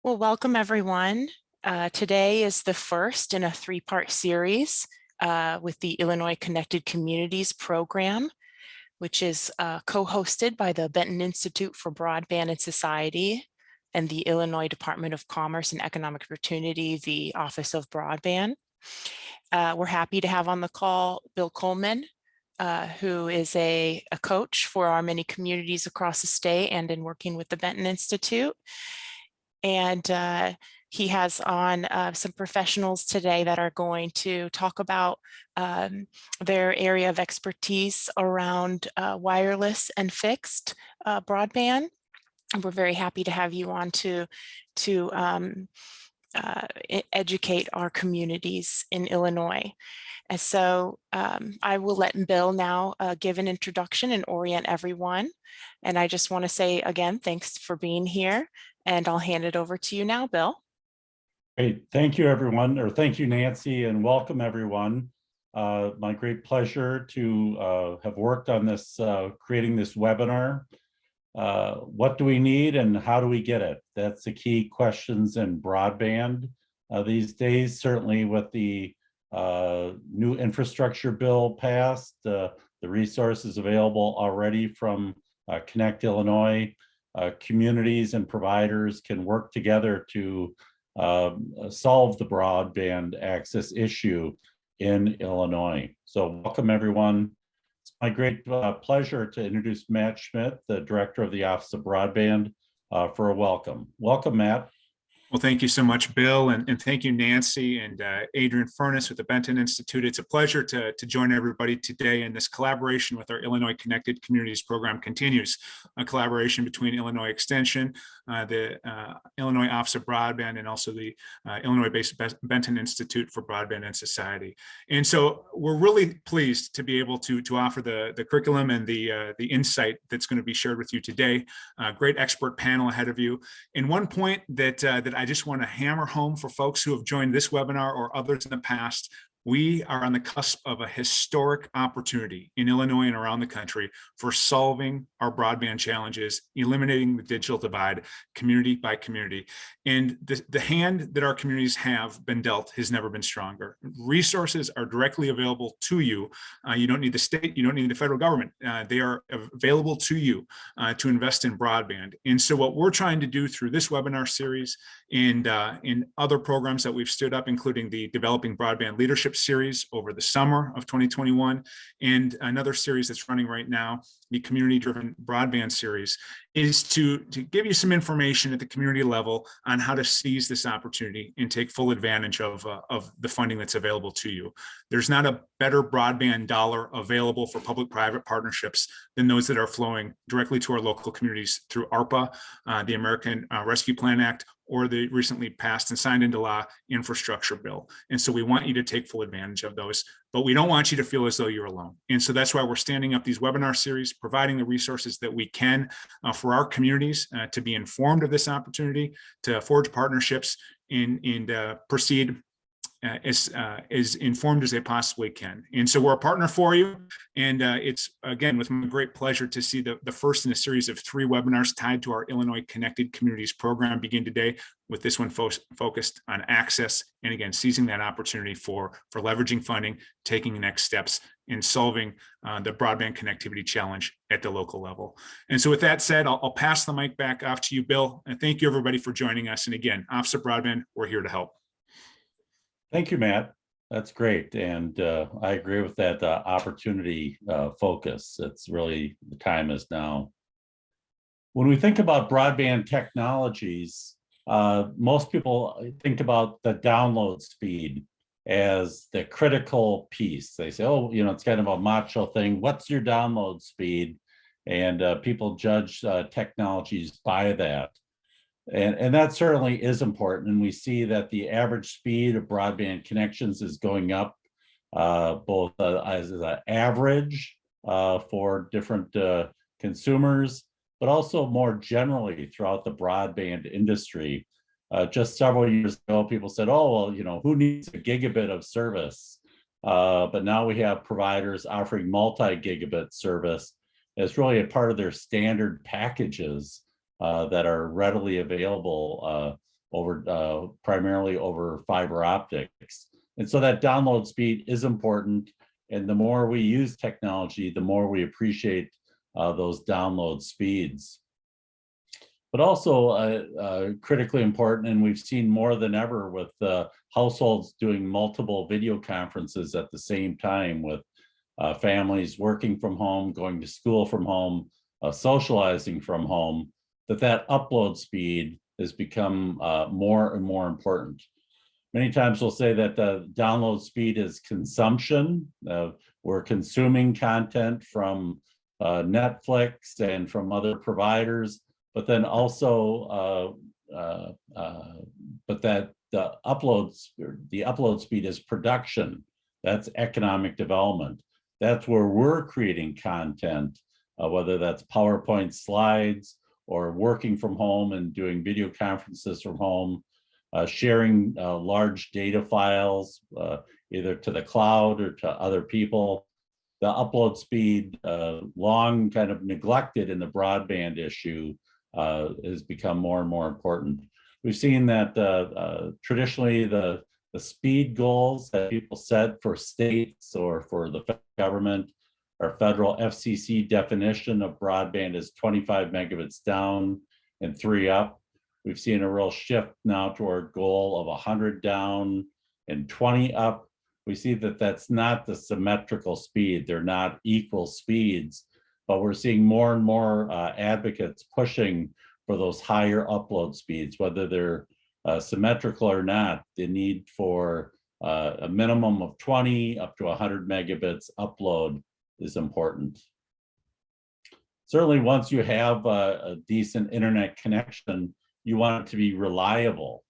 Well, welcome everyone. Today is the first in a three-part series with the Illinois Connected Communities program, which is co-hosted by the Benton Institute for Broadband Society and the Illinois Department of Commerce and Economic Opportunity, the Office of Broadband. We're happy to have on the call Bill Coleman, who is a coach for our many communities across the state and in working with the Benton Institute. And he has on some professionals today that are going to talk about their area of expertise around wireless and fixed broadband. And we're very happy to have you on to educate our communities in Illinois. And so I will let Bill now give an introduction and orient everyone. And I just want to say again, thanks for being here. And I'll hand it over to you now, Bill. Great. Thank you, everyone, or thank you, Nancy, and welcome, everyone. My great pleasure to have worked on this, creating this webinar. What do we need and how do we get it? That's the key questions in broadband these days, certainly with the new infrastructure bill passed, the resources available already from Connect Illinois. Communities and providers can work together to solve the broadband access issue in Illinois. So welcome, everyone. It's my great pleasure to introduce Matt Schmidt, the Director of the Office of Broadband, for a welcome. Welcome, Matt. Well, thank you so much, Bill, and thank you, Nancy and Adrian Furness with the Benton Institute. It's a pleasure to join everybody today, and this collaboration with our Illinois Connected Communities program continues. A collaboration between Illinois Extension, the Illinois Office of Broadband, and also the Illinois-based Benton Institute for Broadband and Society. And so we're really pleased to be able to offer the curriculum and the insight that's going to be shared with you today. Great expert panel ahead of you. And one point that I just want to hammer home for folks who have joined this webinar or others in the past: we are on the cusp of a historic opportunity in Illinois and around the country for solving our broadband challenges, eliminating the digital divide, community by community. And the hand that our communities have been dealt has never been stronger. Resources are directly available to you. You don't need the state, you don't need the federal government. They are available to you to invest in broadband. And so what we're trying to do through this webinar series and in other programs that we've stood up, including the Developing Broadband Leadership series over the summer of 2021, and another series that's running right now, the Community Driven Broadband series, is to give you some information at the community level on how to seize this opportunity and take full advantage of the funding that's available to you. There's not a better broadband dollar available for public-private partnerships than those that are flowing directly to our local communities through ARPA, the American Rescue Plan Act, or the recently passed and signed into law infrastructure bill. And so we want you to take full advantage of those, but we don't want you to feel as though you're alone. And so that's why we're standing up these webinar series, providing the resources that we can for our communities to be informed of this opportunity, to forge partnerships and proceed as informed as they possibly can. And so we're a partner for you. And it's, again, with my great pleasure to see the first in a series of 3 webinars tied to our Illinois Connected Communities program begin today, with this one focused on access, and again, seizing that opportunity for leveraging funding, taking the next steps in solving the broadband connectivity challenge at the local level. And so with that said, I'll pass the mic back off to you, Bill. And thank you, everybody, for joining us. And again, Office of Broadband, we're here to help. Thank you, Matt. That's great. And I agree with that opportunity focus. It's really, the time is now. When we think about broadband technologies, most people think about the download speed as the critical piece. They say, oh, it's kind of a macho thing. What's your download speed? And people judge technologies by that. And that certainly is important. And we see that the average speed of broadband connections is going up, both as an average for different consumers, but also more generally throughout the broadband industry. Just several years ago, people said, oh, well, who needs a gigabit of service? But now we have providers offering multi-gigabit service as really a part of their standard packages that are readily available over primarily over fiber optics. And so that download speed is important. And the more we use technology, the more we appreciate those download speeds. But also critically important, and we've seen more than ever with households doing multiple video conferences at the same time, with families working from home, going to school from home, socializing from home, that upload speed has become more and more important. Many times we'll say that the download speed is consumption. We're consuming content from Netflix and from other providers, but then also, but that the upload speed is production. That's economic development. That's where we're creating content, whether that's PowerPoint slides or working from home and doing video conferences from home, sharing large data files, either to the cloud or to other people. The upload speed, long kind of neglected in the broadband issue, has become more and more important. We've seen that traditionally the speed goals that people set for states or for the government, our federal FCC definition of broadband is 25 megabits down and 3 up. We've seen a real shift now to our goal of 100 down and 20 up. We see that that's not the symmetrical speed. They're not equal speeds, but we're seeing more and more advocates pushing for those higher upload speeds, whether they're symmetrical or not. The need for a minimum of 20 up to 100 megabits upload is important. Certainly, once you have a decent internet connection, you want it to be reliable.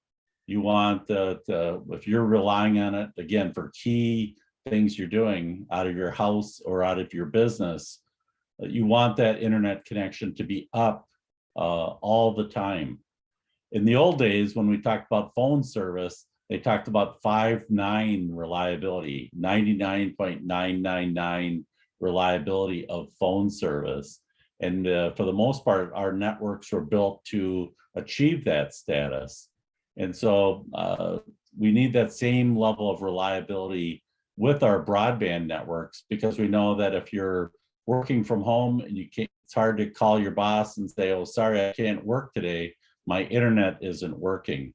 You want if you're relying on it, again, for key things you're doing out of your house or out of your business, you want that internet connection to be up all the time. In the old days, when we talked about phone service, they talked about 5.9 reliability, 99.999 reliability of phone service. And for the most part, our networks were built to achieve that status. And so we need that same level of reliability with our broadband networks, because we know that if you're working from home and you can't, it's hard to call your boss and say, oh, sorry, I can't work today. My internet isn't working.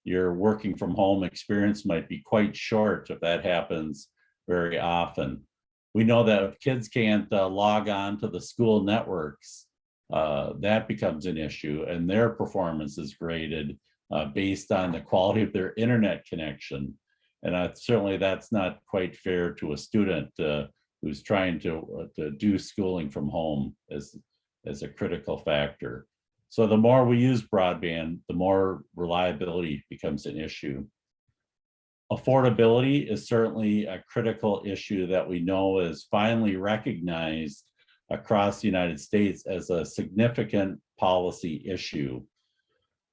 Your working from home experience might be quite short if that happens very often. We know that if kids can't log on to the school networks, that becomes an issue, and their performance is graded based on the quality of their internet connection. And certainly that's not quite fair to a student who's trying to do schooling from home as a critical factor. So the more we use broadband, the more reliability becomes an issue. Affordability is certainly a critical issue that we know is finally recognized across the United States as a significant policy issue.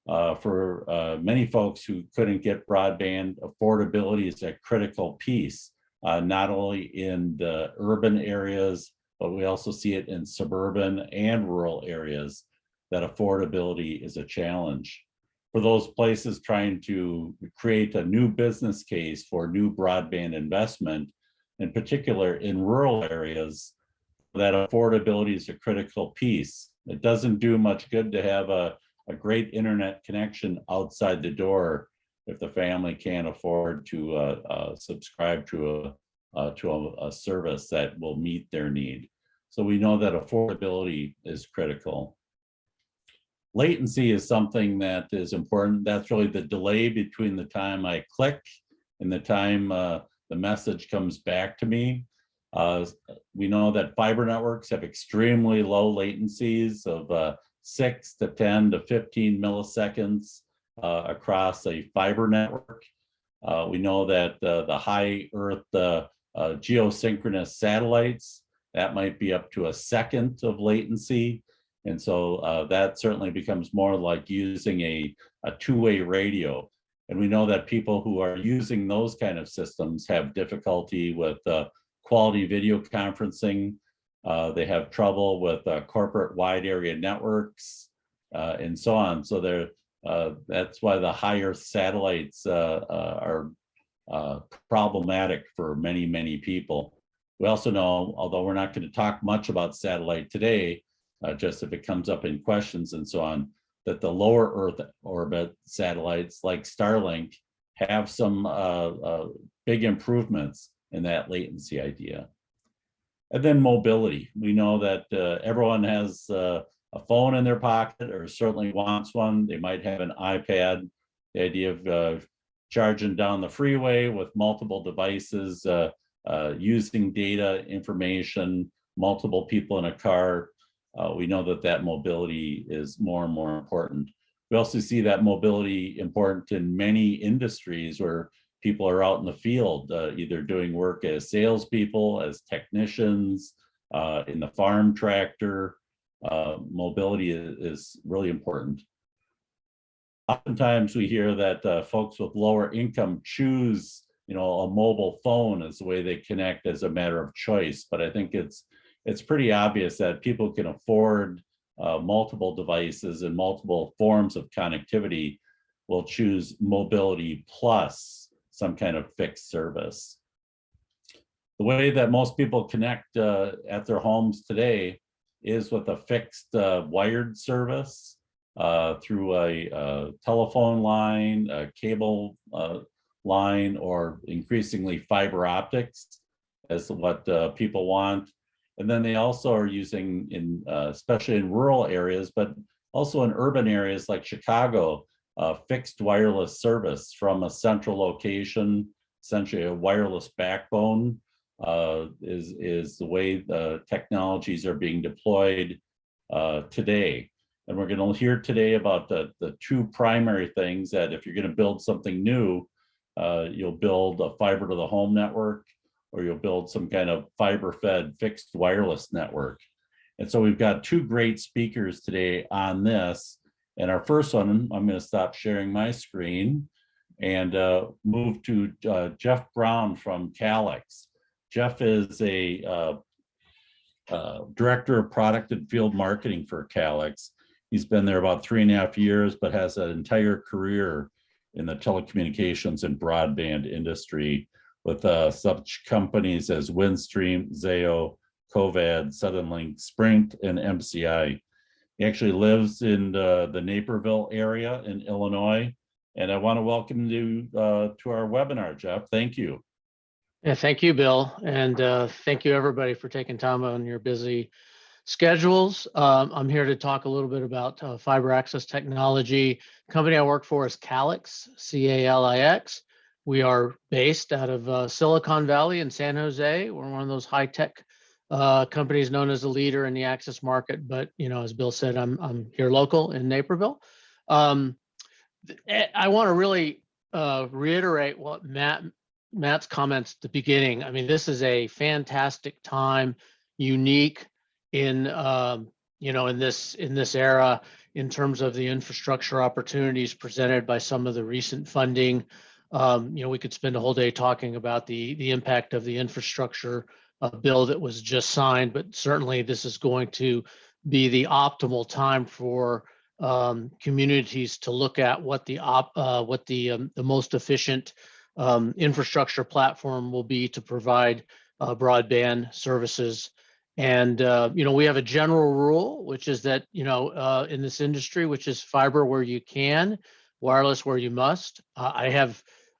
For many folks who couldn't get broadband, affordability is a critical piece, not only in the urban areas, but we also see it in suburban and rural areas, that affordability is a challenge. For those places trying to create a new business case for new broadband investment, in particular in rural areas, that affordability is a critical piece. It doesn't do much good to have a great internet connection outside the door if the family can't afford to subscribe to a service that will meet their need. So we know that affordability is critical. Latency is something that is important. That's really the delay between the time I click and the time the message comes back to me. We know that fiber networks have extremely low latencies of 6 to 10 to 15 milliseconds across a fiber network. We know that the high Earth geosynchronous satellites, that might be up to a second of latency. And so that certainly becomes more like using a two-way radio. And we know that people who are using those kind of systems have difficulty with quality video conferencing. They have trouble with corporate wide area networks and so on. So That's why the higher satellites are problematic for many, many people. We also know, although we're not going to talk much about satellite today, just if it comes up in questions and so on, that the lower Earth orbit satellites like Starlink have some big improvements in that latency idea. And then mobility. We know that everyone has a phone in their pocket, or certainly wants one. They might have an iPad. The idea of charging down the freeway with multiple devices, using data, information, multiple people in a car. We know that that mobility is more and more important. We also see that mobility important in many industries where people are out in the field, either doing work as salespeople, as technicians, in the farm tractor. Mobility is really important. Oftentimes we hear that folks with lower income choose, a mobile phone as the way they connect as a matter of choice. But I think it's pretty obvious that people can afford multiple devices and multiple forms of connectivity will choose mobility plus some kind of fixed service. The way that most people connect at their homes today is with a fixed wired service through a telephone line, a cable line, or increasingly fiber optics as what people want. And then they also are using, especially in rural areas, but also in urban areas like Chicago, fixed wireless service from a central location, essentially a wireless backbone, is the way the technologies are being deployed today. And we're going to hear today about the two primary things that if you're going to build something new, you'll build a fiber to the home network, or you'll build some kind of fiber-fed fixed wireless network. And so we've got two great speakers today on this. And our first one, I'm going to stop sharing my screen and move to Jeff Brown from Calix. Jeff is a director of product and field marketing for Calix. He's been there about 3.5 years, but has an entire career in the telecommunications and broadband industry with such companies as Windstream, Zayo, Covad, Suddenlink, Sprint, and MCI. He actually lives in the Naperville area in Illinois. And I want to welcome you to our webinar, Jeff. Thank you. Yeah, thank you, Bill. And thank you, everybody, for taking time on your busy schedules. I'm here to talk a little bit about fiber access technology. The company I work for is Calix, C-A-L-I-X. We are based out of Silicon Valley in San Jose. We're one of those high-tech companies known as a leader in the access market. But, as Bill said, I'm here local in Naperville. I want to really reiterate what Matt's comments at the beginning. I mean, this is a fantastic time, unique in in this era in terms of the infrastructure opportunities presented by some of the recent funding. We could spend a whole day talking about the impact of the infrastructure bill that was just signed, but certainly this is going to be the optimal time for communities to look at what the most efficient infrastructure platform will be to provide broadband services. And we have a general rule, which is that in this industry, which is fiber where you can, wireless where you must.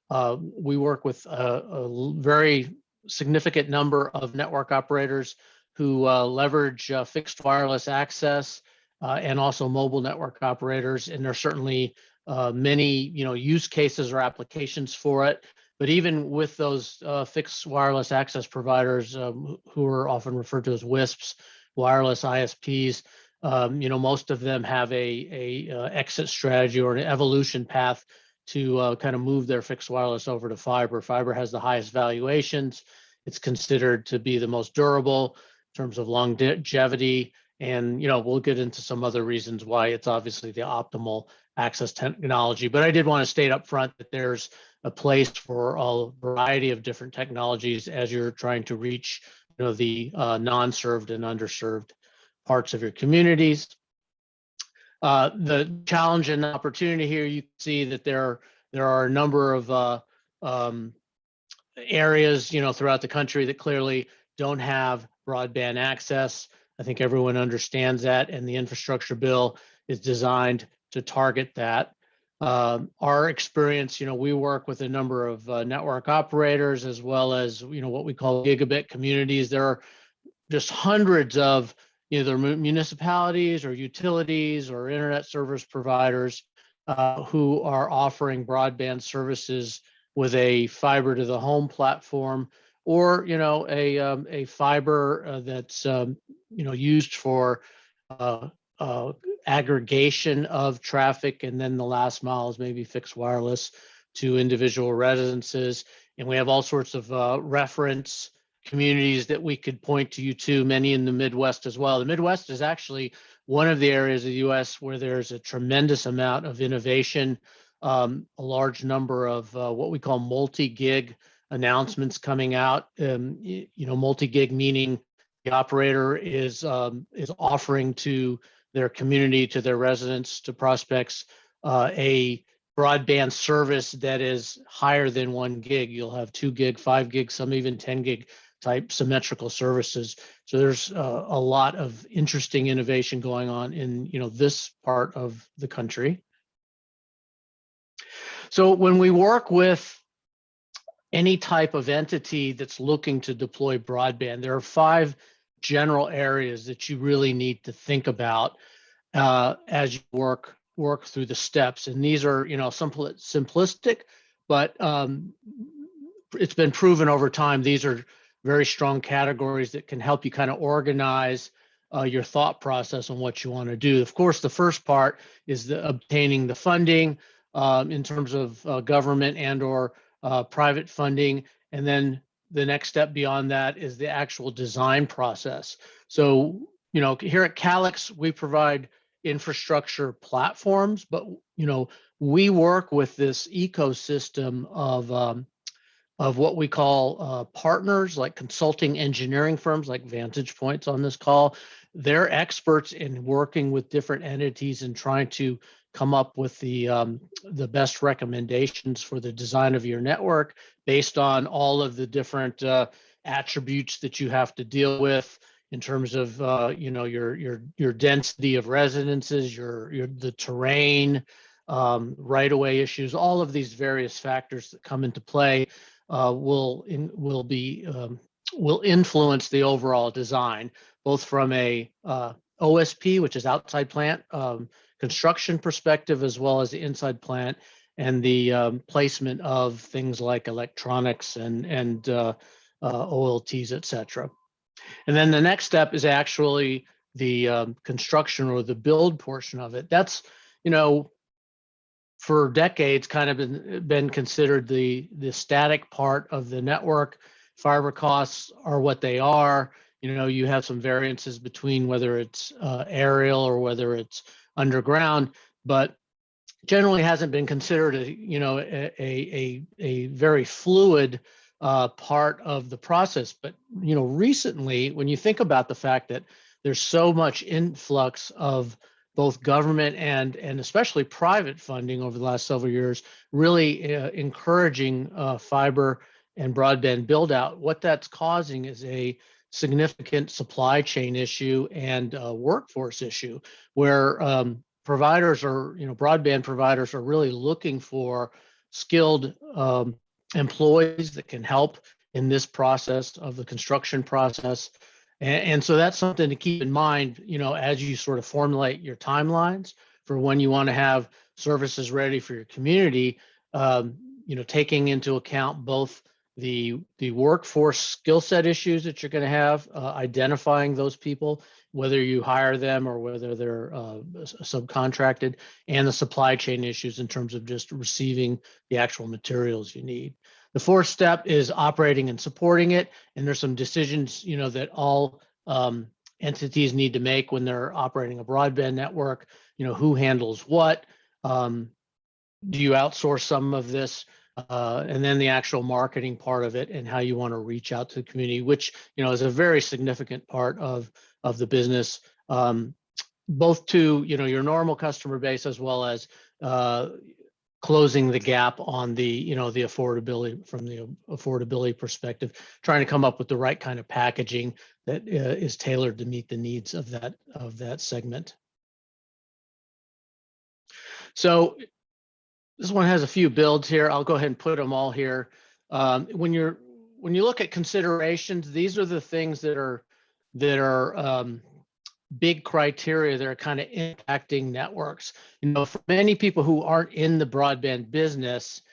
We work with a very significant number of network operators who leverage fixed wireless access and also mobile network operators, and there's certainly many use cases or applications for it. But even with those fixed wireless access providers, who are often referred to as WISPs, wireless ISPs, most of them have a exit strategy or an evolution path to kind of move their fixed wireless over to fiber. Fiber has the highest valuations. It's considered to be the most durable in terms of longevity. And, we'll get into some other reasons why it's obviously the optimal access technology. But I did want to state up front that there's a place for a variety of different technologies as you're trying to reach, the non-served and underserved parts of your communities. The challenge and opportunity here, you can see that there are a number of areas, throughout the country that clearly don't have broadband access. I think everyone understands that, and the infrastructure bill is designed to target that. Our experience, we work with a number of network operators, as well as, what we call gigabit communities. There are just hundreds of either municipalities or utilities or internet service providers who are offering broadband services with a fiber to the home platform, or a fiber that's used for aggregation of traffic, and then the last mile is maybe fixed wireless to individual residences. And we have all sorts of reference communities that we could point to you to, many in the Midwest as well. The Midwest is actually one of the areas of the US where there's a tremendous amount of innovation, a large number of what we call multi-gig announcements coming out. Multi-gig meaning the operator is offering to their community, to their residents, to prospects, a broadband service that is higher than 1 gig. You'll have 2 gig, 5 gig, some even 10 gig type symmetrical services. So there's a lot of interesting innovation going on in this part of the country. So when we work with any type of entity that's looking to deploy broadband, there are 5 general areas that you really need to think about as you work through the steps. And these are simplistic, but it's been proven over time these are very strong categories that can help you kind of organize your thought process on what you want to do. Of course, the first part is obtaining the funding in terms of government and or private funding. And then the next step beyond that is the actual design process. So, here at Calix, we provide infrastructure platforms, but, we work with this ecosystem of what we call partners, like consulting engineering firms like Vantage Point's on this call. They're experts in working with different entities and trying to come up with the best recommendations for the design of your network based on all of the different attributes that you have to deal with in terms of your density of residences, the terrain, right-of-way issues. All of these various factors that come into play will influence the overall design, both from a OSP, which is outside plant construction perspective, as well as the inside plant and the placement of things like electronics and OLTs, et cetera. And then the next step is actually the construction or the build portion of it. That's, for decades kind of been considered the static part of the network. Fiber costs are what they are. You have some variances between whether it's aerial or whether it's underground, but generally hasn't been considered a very fluid part of the process. But recently, when you think about the fact that there's so much influx of both government and especially private funding over the last several years, really encouraging fiber and broadband build out, what that's causing is a significant supply chain issue and workforce issue, where providers are, broadband providers are really looking for skilled employees that can help in this process of the construction process. And so that's something to keep in mind, as you sort of formulate your timelines for when you want to have services ready for your community, taking into account both the workforce skill set issues that you're going to have, identifying those people, whether you hire them or whether they're subcontracted, and the supply chain issues in terms of just receiving the actual materials you need. The fourth step is operating and supporting it. And there's some decisions, that all entities need to make when they're operating a broadband network. Who handles what? Do you outsource some of this? And then the actual marketing part of it and how you want to reach out to the community, which, is a very significant part of the business. both to, your normal customer base as well as closing the gap on the, the affordability, from the affordability perspective, trying to come up with the right kind of packaging that is tailored to meet the needs of that segment. So this one has a few builds here. I'll go ahead and put them all here. When you look at considerations, these are the things that are big criteria that are kind of impacting networks. For many people who aren't in the broadband business,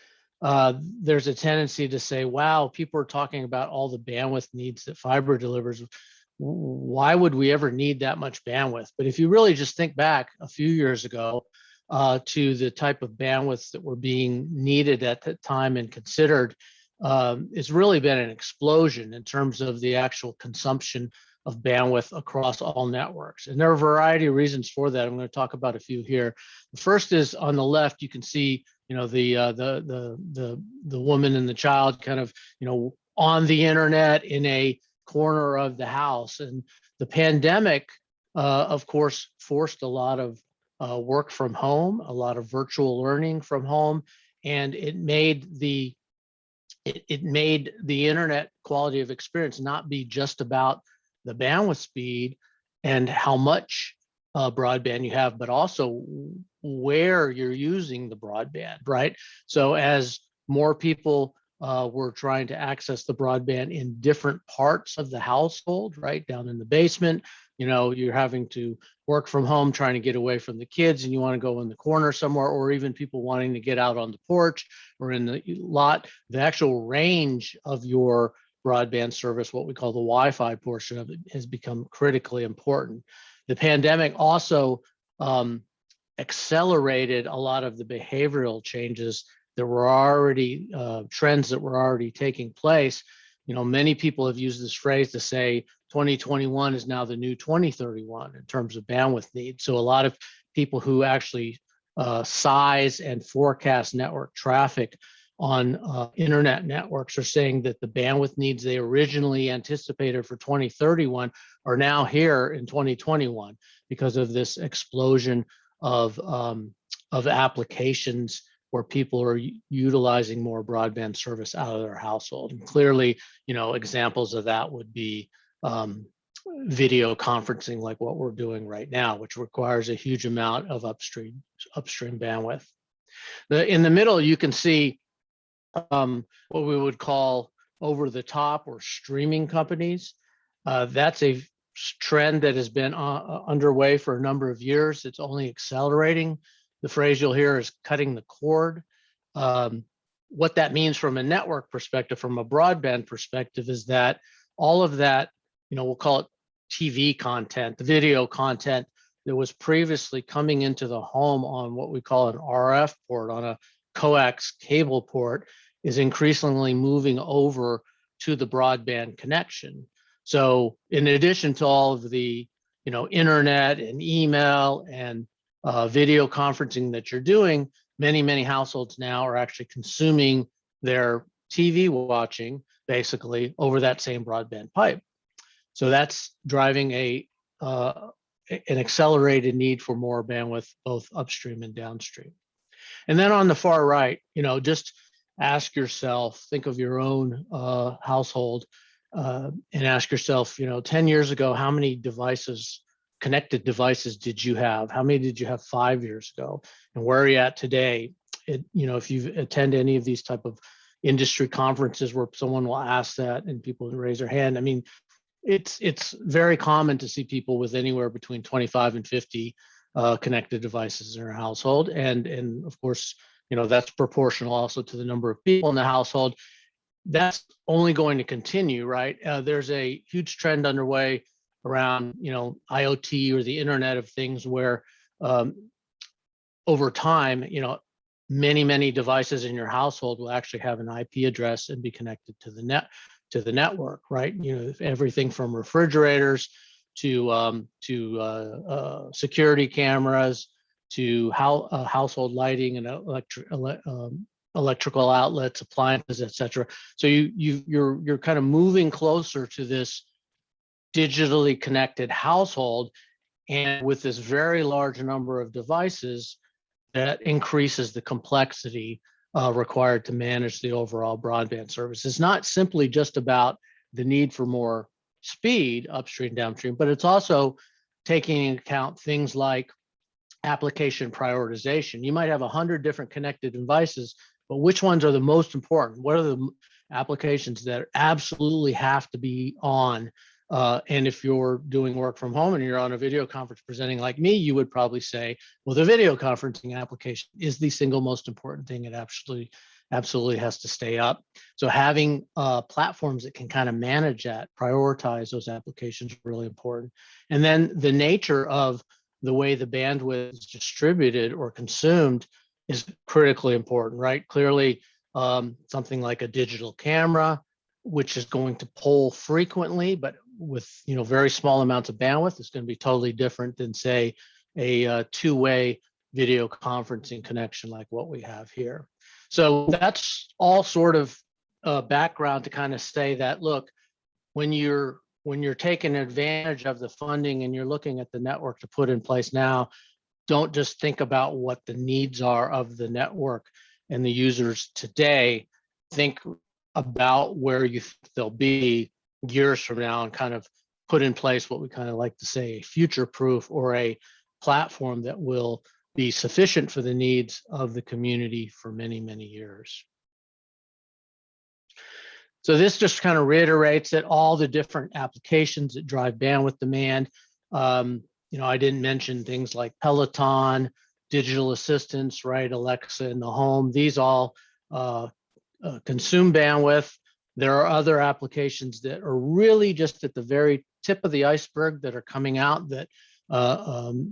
there's a tendency to say, wow, people are talking about all the bandwidth needs that fiber delivers. Why would we ever need that much bandwidth? But if you really just think back a few years ago to the type of bandwidths that were being needed at that time and considered, it's really been an explosion in terms of the actual consumption of bandwidth across all networks. And there are a variety of reasons for that. I'm going to talk about a few here. The first is on the left, you can see, the woman and the child kind of, on the internet in a corner of the house. And the pandemic, of course, forced a lot of work from home, a lot of virtual learning from home, and it made the internet quality of experience not be just about the bandwidth speed and how much broadband you have, but also where you're using the broadband, right? So as more people were trying to access the broadband in different parts of the household, right, down in the basement, you're having to work from home, trying to get away from the kids, and you want to go in the corner somewhere, or even people wanting to get out on the porch or in the lot. The actual range of your broadband service, what we call the Wi-Fi portion of it, has become critically important. The pandemic also accelerated a lot of the behavioral changes that were already trends that were already taking place. Many people have used this phrase to say 2021 is now the new 2031 in terms of bandwidth needs. So a lot of people who actually size and forecast network traffic on internet networks are saying that the bandwidth needs they originally anticipated for 2031 are now here in 2021 because of this explosion of applications where people are utilizing more broadband service out of their household. And clearly, examples of that would be video conferencing, like what we're doing right now, which requires a huge amount of upstream bandwidth. In the middle, you can see what we would call over the top or streaming companies. That's a trend that has been underway for a number of years. It's only accelerating. The phrase you'll hear is cutting the cord. What that means from a network perspective, from a broadband perspective, is that all of that, we'll call it TV content, the video content that was previously coming into the home on what we call an RF port, on a coax cable port, is increasingly moving over to the broadband connection. So in addition to all of the, internet and email and video conferencing that you're doing, many households now are actually consuming their TV watching basically over that same broadband pipe. So that's driving an accelerated need for more bandwidth, both upstream and downstream. And then on the far right, just ask yourself, think of your own household and ask yourself, 10 years ago, how many connected devices did you have? How many did you have 5 years ago? And where are you at today? If you attend any of these type of industry conferences where someone will ask that and people raise their hand, I mean, it's very common to see people with anywhere between 25 and 50 connected devices in their household. And of course, that's proportional also to the number of people in the household. That's only going to continue, right? There's a huge trend underway around, IoT or the Internet of Things, where over time, many devices in your household will actually have an IP address and be connected to the network, right? Everything from refrigerators to security cameras to household lighting and electrical outlets, appliances, etc. So you're kind of moving closer to this digitally connected household, And with this very large number of devices, that increases the complexity required to manage the overall broadband service. It's not simply just about the need for more speed upstream, downstream, but it's also taking into account things like application prioritization. You might have 100 different connected devices, but which ones are the most important? What are the applications that absolutely have to be on? And if you're doing work from home and you're on a video conference presenting like me, you would probably say, well, the video conferencing application is the single most important thing. It absolutely has to stay up. So having platforms that can kind of manage that, prioritize those applications is really important. And then the nature of the way the bandwidth is distributed or consumed is critically important, right? Clearly, something like a digital camera, which is going to poll frequently, but with very small amounts of bandwidth, is going to be totally different than, say, a two-way video conferencing connection like what we have here. So that's all sort of background to kind of say that, look, when you're taking advantage of the funding and you're looking at the network to put in place now, don't just think about what the needs are of the network and the users today. Think about where you think they'll be years from now and kind of put in place what we kind of like to say a future-proof or a platform that will be sufficient for the needs of the community for many, many years. So this just kind of reiterates that all the different applications that drive bandwidth demand. I didn't mention things like Peloton, digital assistants, right? Alexa in the home. These all consume bandwidth. There are other applications that are really just at the very tip of the iceberg that are coming out that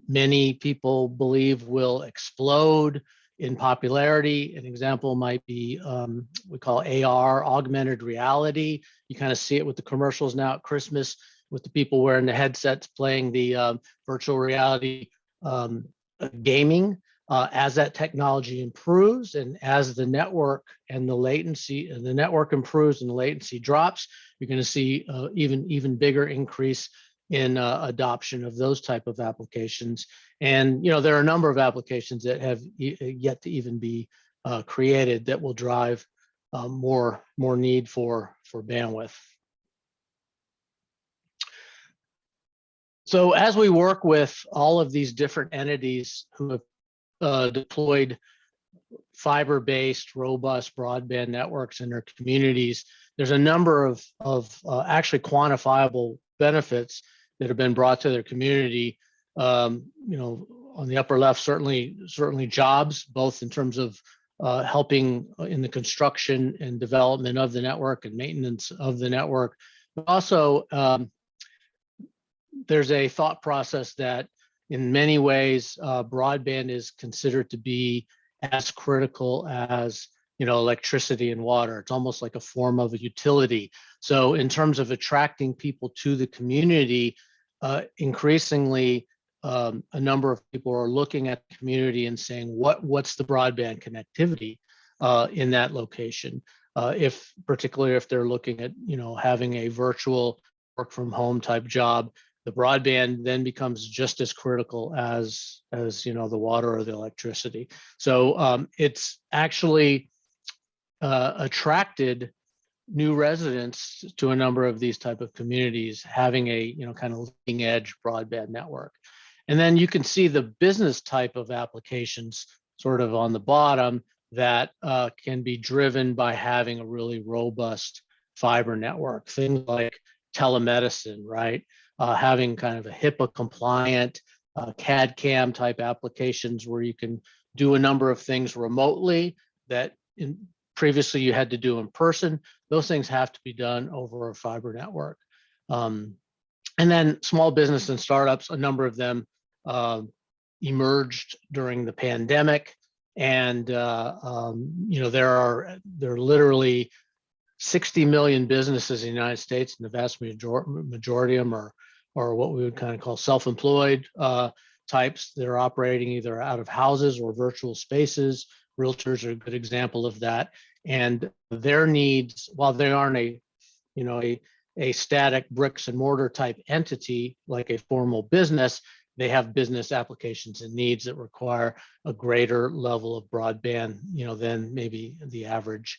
many people believe will explode in popularity. An example might be we call AR, augmented reality. You kind of see it with the commercials now at Christmas with the people wearing the headsets playing the virtual reality gaming. As that technology improves and as the network and the latency, and the network improves and the latency drops, you're going to see even bigger increase in adoption of those type of applications. And there are a number of applications that have yet to even be created that will drive more need for bandwidth. So as we work with all of these different entities who have deployed fiber-based, robust broadband networks in their communities, there's a number of actually quantifiable benefits that have been brought to their community. On the upper left, certainly jobs, both in terms of helping in the construction and development of the network and maintenance of the network, but also there's a thought process that in many ways broadband is considered to be as critical as electricity and water. It's almost like a form of a utility. So in terms of attracting people to the community, increasingly a number of people are looking at the community and saying, what's the broadband connectivity in that location? Particularly if they're looking at having a virtual work from home type job, the broadband then becomes just as critical as the water or the electricity. So it's actually attracted new residents to a number of these type of communities, having a kind of leading edge broadband network. And then you can see the business type of applications sort of on the bottom that can be driven by having a really robust fiber network. Things like telemedicine, right? Having kind of a HIPAA compliant CAD CAM type applications where you can do a number of things remotely that previously you had to do in person. Those things have to be done over a fiber network. And then small business and startups, a number of them emerged during the pandemic. And there are literally 60 million businesses in the United States, and the vast majority of them are what we would kind of call self-employed types. They're operating either out of houses or virtual spaces. Realtors are a good example of that. And their needs, while they aren't a static bricks and mortar type entity like a formal business, they have business applications and needs that require a greater level of broadband, than maybe the average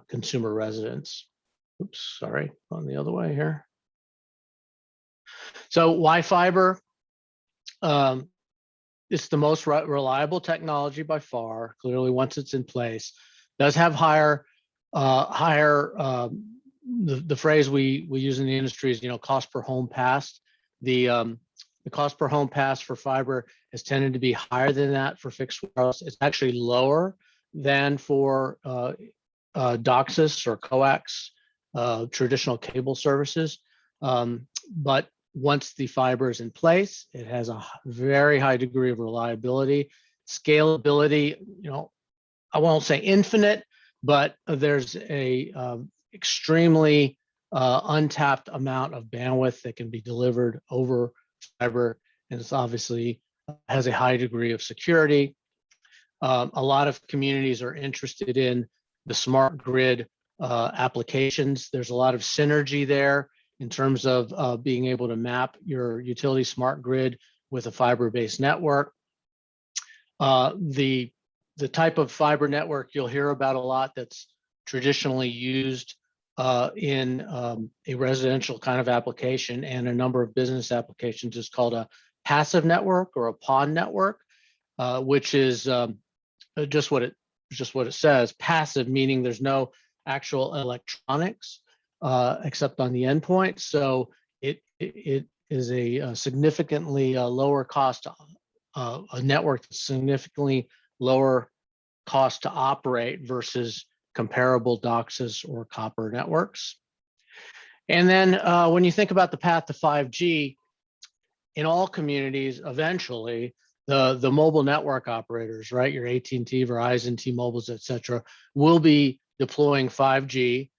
consumer residents. Oops, sorry, on the other way here. So why fiber? It's the most reliable technology by far. Clearly, once it's in place, does have higher. The phrase we use in the industry is, cost per home passed. The cost per home pass for fiber has tended to be higher than that for fixed wireless. It's actually lower than for DOCSIS or coax, traditional cable services. But once the fiber is in place, it has a very high degree of reliability, scalability. I won't say infinite, but there's a extremely untapped amount of bandwidth that can be delivered over fiber, and it's obviously has a high degree of security. A lot of communities are interested in the smart grid applications. There's a lot of synergy there in terms of being able to map your utility smart grid with a fiber-based network. The type of fiber network you'll hear about a lot that's traditionally used in a residential kind of application and a number of business applications is called a passive network or a PON network, which is just what it says. Passive meaning there's no actual electronics except on the endpoint. So it is a significantly lower cost, a network that's significantly lower cost to operate versus comparable DOCSIS or copper networks. And then when you think about the path to 5G, in all communities, eventually, the mobile network operators, right, your AT&T, Verizon, T-Mobiles, et cetera, will be deploying 5G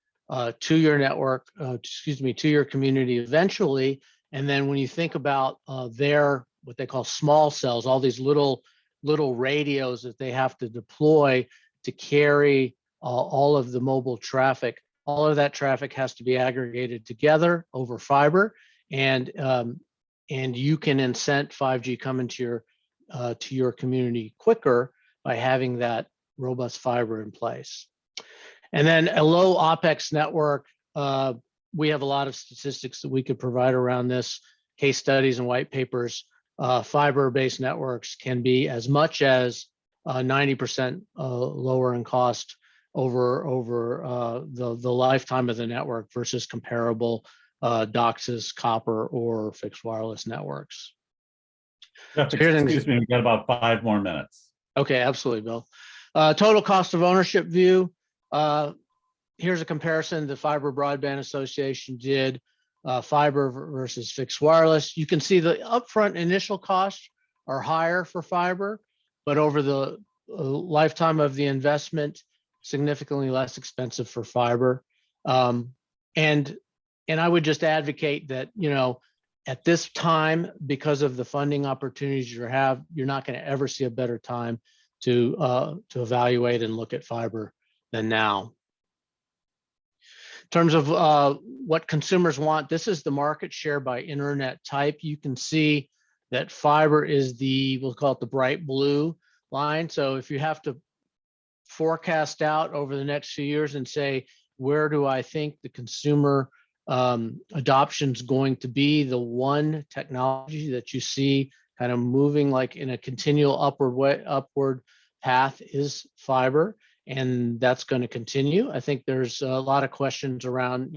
to your network, to your community eventually. And then when you think about their, what they call small cells, all these little radios that they have to deploy to carry all of the mobile traffic, all of that traffic has to be aggregated together over fiber, and you can incent 5G coming to your community quicker by having that robust fiber in place. And then a low OpEx network, we have a lot of statistics that we could provide around this, case studies and white papers. Fiber-based networks can be as much as 90% lower in cost over the lifetime of the network versus comparable DOCSIS, copper, or fixed wireless networks. Jeff, excuse me, we've got about 5 more minutes. Okay, absolutely, Bill. Total cost of ownership view. Here's a comparison the Fiber Broadband Association did, fiber versus fixed wireless. You can see the upfront initial costs are higher for fiber, but over the lifetime of the investment, significantly less expensive for fiber. And I would just advocate that, at this time, because of the funding opportunities you have, you're not going to ever see a better time to evaluate and look at fiber than now. In terms of what consumers want, this is the market share by internet type. You can see that fiber is we'll call it the bright blue line. So if you have to forecast out over the next few years and say, where do I think the consumer adoption is going to be, the one technology that you see kind of moving like in a continual upward path is fiber, and that's going to continue. I think there's a lot of questions around,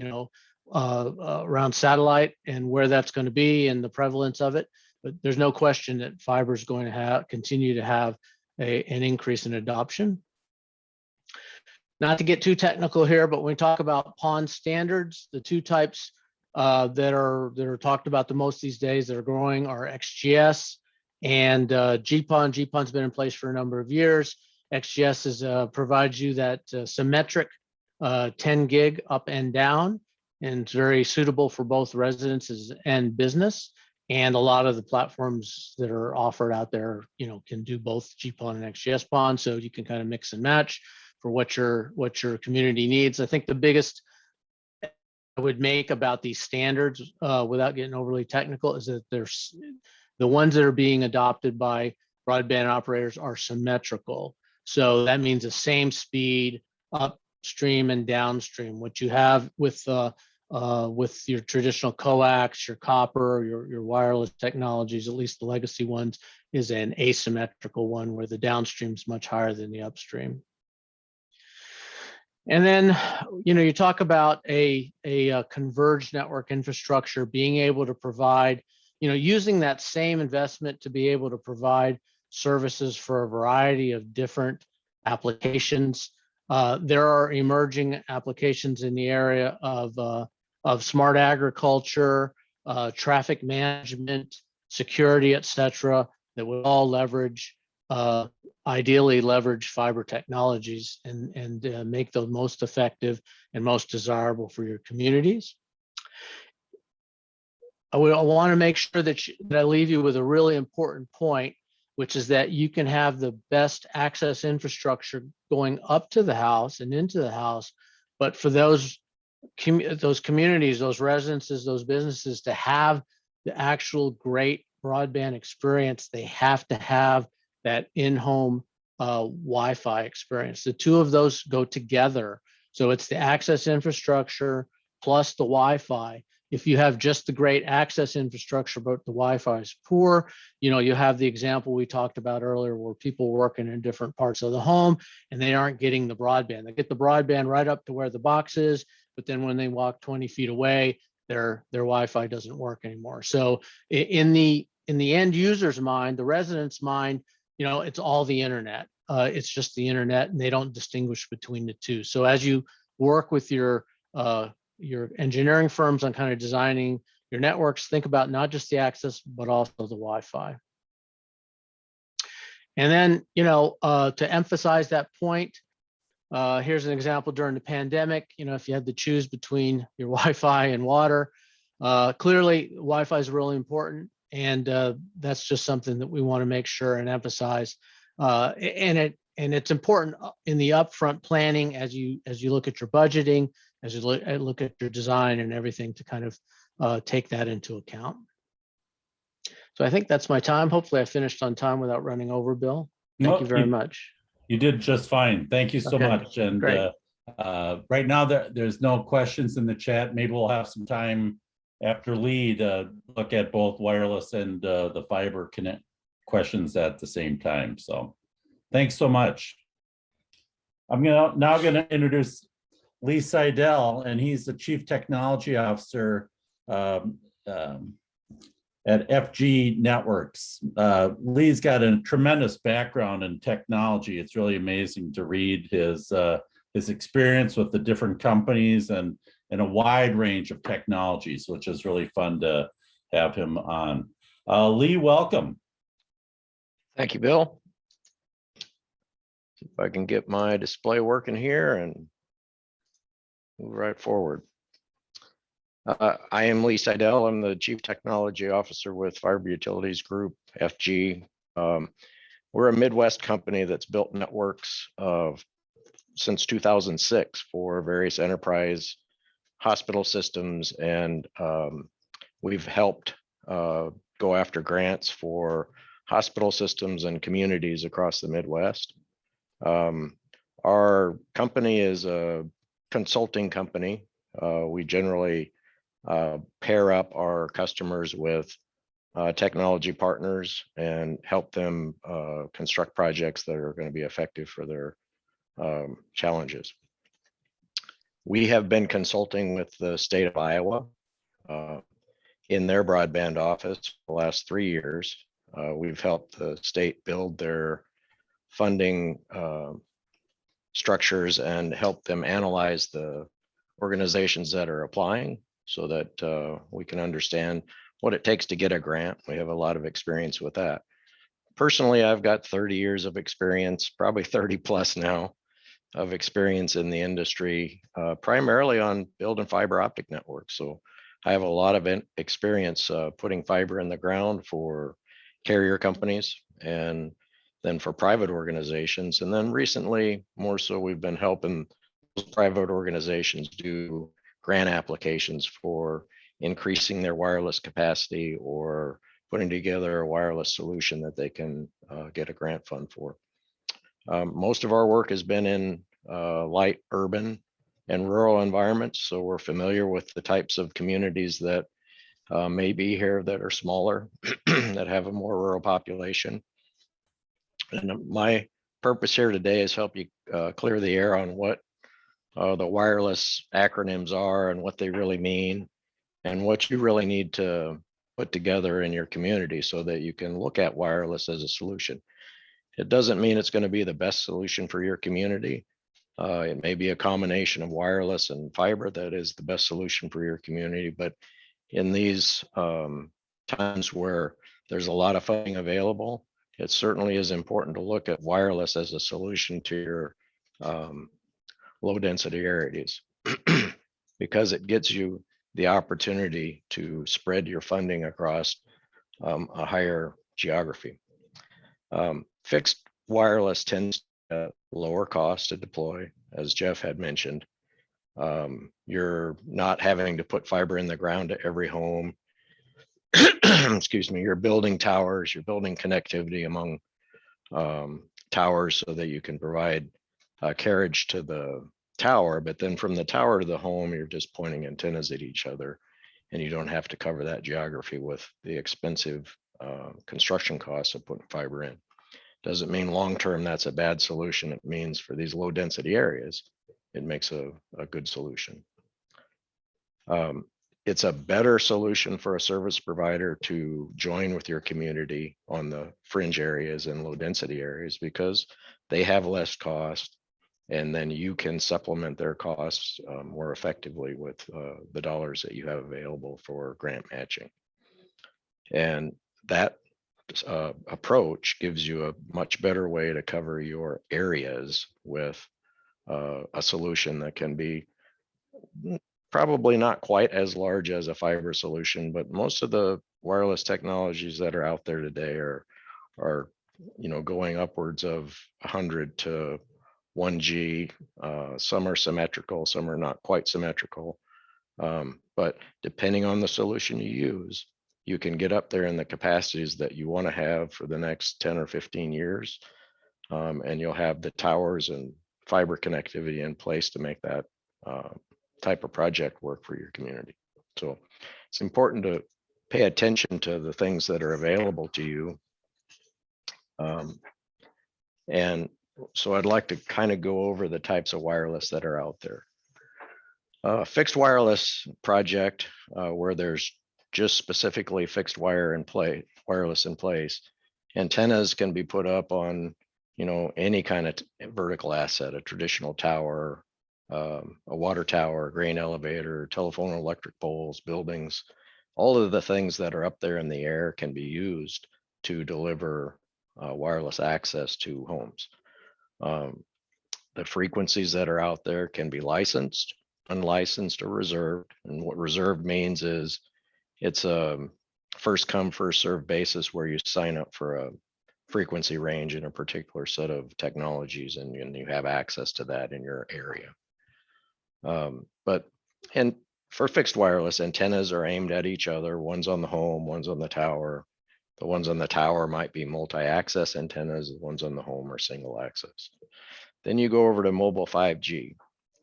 around satellite and where that's going to be and the prevalence of it, but there's no question that fiber is going to continue to have an increase in adoption. Not to get too technical here, but when we talk about PON standards, the two types that are talked about the most these days that are growing are XGS and GPON. GPON's been in place for a number of years. XGS provides you that symmetric 10 gig up and down, and it's very suitable for both residences and business. And a lot of the platforms that are offered out there, can do both GPON and XGS PON, so you can kind of mix and match for what your community needs. I think the biggest I would make about these standards, without getting overly technical, is that The ones that are being adopted by broadband operators are symmetrical. So that means the same speed upstream and downstream. What you have with your traditional coax, your copper, your wireless technologies, at least the legacy ones, is an asymmetrical one where the downstream is much higher than the upstream. And then, you talk about a converged network infrastructure being able to provide, using that same investment to be able to provide services for a variety of different applications. There are emerging applications in the area of smart agriculture, traffic management, security, et cetera, that would all leverage, ideally leverage fiber technologies and make them most effective and most desirable for your communities. I want to make sure that I leave you with a really important point, which is that you can have the best access infrastructure going up to the house and into the house, but for those communities, those residences, those businesses to have the actual great broadband experience, they have to have that in-home Wi-Fi experience. The two of those go together. So it's the access infrastructure plus the Wi-Fi. If you have just the great access infrastructure, but the Wi-Fi is poor, you have the example we talked about earlier where people working in different parts of the home and they aren't getting the broadband. They get the broadband right up to where the box is, but then when they walk 20 feet away, their Wi-Fi doesn't work anymore. So in the end user's mind, the resident's mind, it's all the internet. It's just the internet, and they don't distinguish between the two. So as you work with your engineering firms on kind of designing your networks, think about not just the access, but also the Wi-Fi. And then, to emphasize that point, here's an example during the pandemic. If you had to choose between your Wi-Fi and water, clearly Wi-Fi is really important. And that's just something that we want to make sure and emphasize. And it's important in the upfront planning as you look at your budgeting, as you look at your design and everything to kind of take that into account. So I think that's my time. Hopefully I finished on time without running over, Bill. Thank you very much. You did just fine. Thank you so much. And right now there's no questions in the chat. Maybe we'll have some time after Lee to look at both wireless and the fiber connect questions at the same time. So thanks so much. I'm now going to introduce Lee Seydel, and he's the Chief Technology Officer at FG Networks. Lee's got a tremendous background in technology. It's really amazing to read his experience with the different companies and a wide range of technologies, which is really fun to have him on. Lee, welcome. Thank you, Bill. See if I can get my display working here and move right forward. I am Lee Seydel. I'm the Chief Technology Officer with Fiberutilities Group, FG. We're a Midwest company that's built networks since 2006 for various enterprise hospital systems, and we've helped go after grants for hospital systems and communities across the Midwest. Our company is a consulting company. We generally pair up our customers with technology partners and help them construct projects that are going to be effective for their challenges. We have been consulting with the state of Iowa in their broadband office for the last 3 years. We've helped the state build their funding structures and help them analyze the organizations that are applying so that we can understand what it takes to get a grant. We have a lot of experience with that. Personally, I've got 30 years of experience, probably 30 plus now, of experience in the industry, primarily on building fiber optic networks. So I have a lot of experience putting fiber in the ground for carrier companies and then for private organizations. And then recently, more so, we've been helping private organizations do grant applications for increasing their wireless capacity or putting together a wireless solution that they can get a grant fund for. Most of our work has been in light urban and rural environments, so we're familiar with the types of communities that may be here that are smaller, that have a more rural population. And my purpose here today is help you clear the air on what the wireless acronyms are and what they really mean, and what you really need to put together in your community so that you can look at wireless as a solution. It doesn't mean it's going to be the best solution for your community. It may be a combination of wireless and fiber that is the best solution for your community. But in these times where there's a lot of funding available, it certainly is important to look at wireless as a solution to your low density areas because it gets you the opportunity to spread your funding across a higher geography. Fixed wireless tends to lower cost to deploy, as Jeff had mentioned. You're not having to put fiber in the ground to every home. Excuse me, you're building towers, you're building connectivity among towers so that you can provide carriage to the tower, but then from the tower to the home, you're just pointing antennas at each other, and you don't have to cover that geography with the expensive construction costs of putting fiber in. Doesn't mean long-term that's a bad solution. It means for these low density areas, it makes a good solution. It's a better solution for a service provider to join with your community on the fringe areas and low density areas because they have less cost, and then you can supplement their costs more effectively with the dollars that you have available for grant matching. And that approach gives you a much better way to cover your areas with a solution that can be probably not quite as large as a fiber solution, but most of the wireless technologies that are out there today are going upwards of 100 to 1G. Some are symmetrical, some are not quite symmetrical. But depending on the solution you use, you can get up there in the capacities that you want to have for the next 10 or 15 years. And you'll have the towers and fiber connectivity in place to make that type of project work for your community. So it's important to pay attention to the things that are available to you. And so I'd like to kind of go over the types of wireless that are out there. Fixed wireless project where there's just specifically fixed wireless in place. Antennas can be put up on, any kind of vertical asset, a traditional tower, a water tower, grain elevator, telephone, electric poles, buildings. All of the things that are up there in the air can be used to deliver wireless access to homes. The frequencies that are out there can be licensed, unlicensed, or reserved. And what reserved means is it's a first come, first served basis where you sign up for a frequency range in a particular set of technologies and you have access to that in your area. And for fixed wireless, antennas are aimed at each other. One's on the home, one's on the tower. The ones on the tower might be multi-access antennas. The ones on the home are single access. Then you go over to mobile 5G,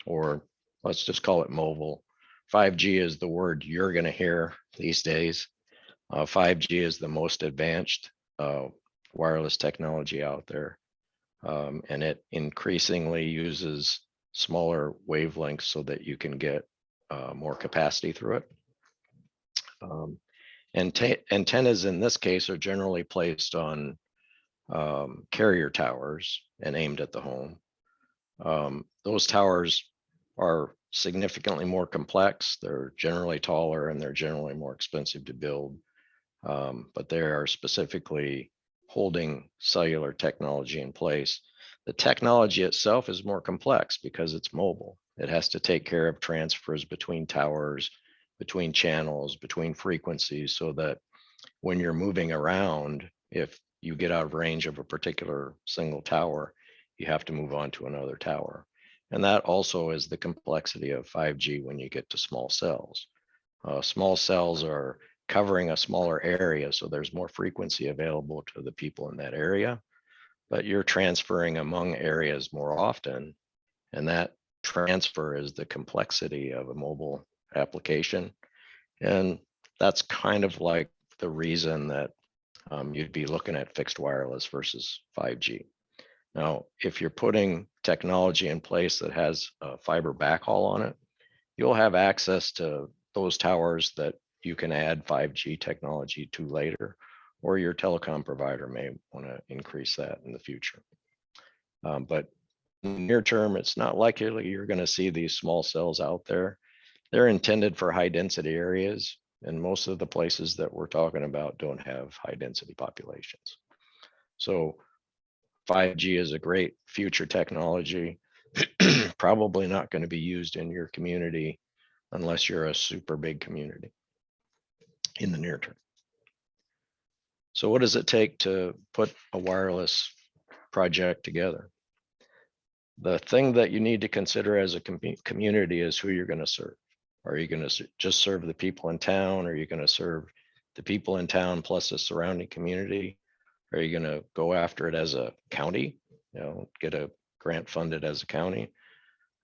or let's just call it mobile. 5G is the word you're going to hear these days. 5G is the most advanced wireless technology out there. And it increasingly uses smaller wavelengths so that you can get more capacity through it. Antennas in this case are generally placed on carrier towers and aimed at the home. Those towers are significantly more complex. They're generally taller and they're generally more expensive to build. But they are specifically holding cellular technology in place. The technology itself is more complex because it's mobile. It has to take care of transfers between towers, between channels, between frequencies, so that when you're moving around, if you get out of range of a particular single tower, you have to move on to another tower. And that also is the complexity of 5G when you get to small cells. Small cells are covering a smaller area, so there's more frequency available to the people in that area, but you're transferring among areas more often, and that transfer is the complexity of a mobile application. And that's kind of like the reason that you'd be looking at fixed wireless versus 5G. Now, if you're putting technology in place that has a fiber backhaul on it, you'll have access to those towers that you can add 5G technology to later, or your telecom provider may want to increase that in the future. But in the near term, it's not likely you're going to see these small cells out there. They're intended for high density areas, and most of the places that we're talking about don't have high density populations. So 5G is a great future technology, probably not going to be used in your community unless you're a super big community in the near term. So what does it take to put a wireless project together? The thing that you need to consider as a community is who you're going to serve. Are you going to just serve the people in town? Are you going to serve the people in town plus the surrounding community? Are you going to go after it as a county, get a grant funded as a county?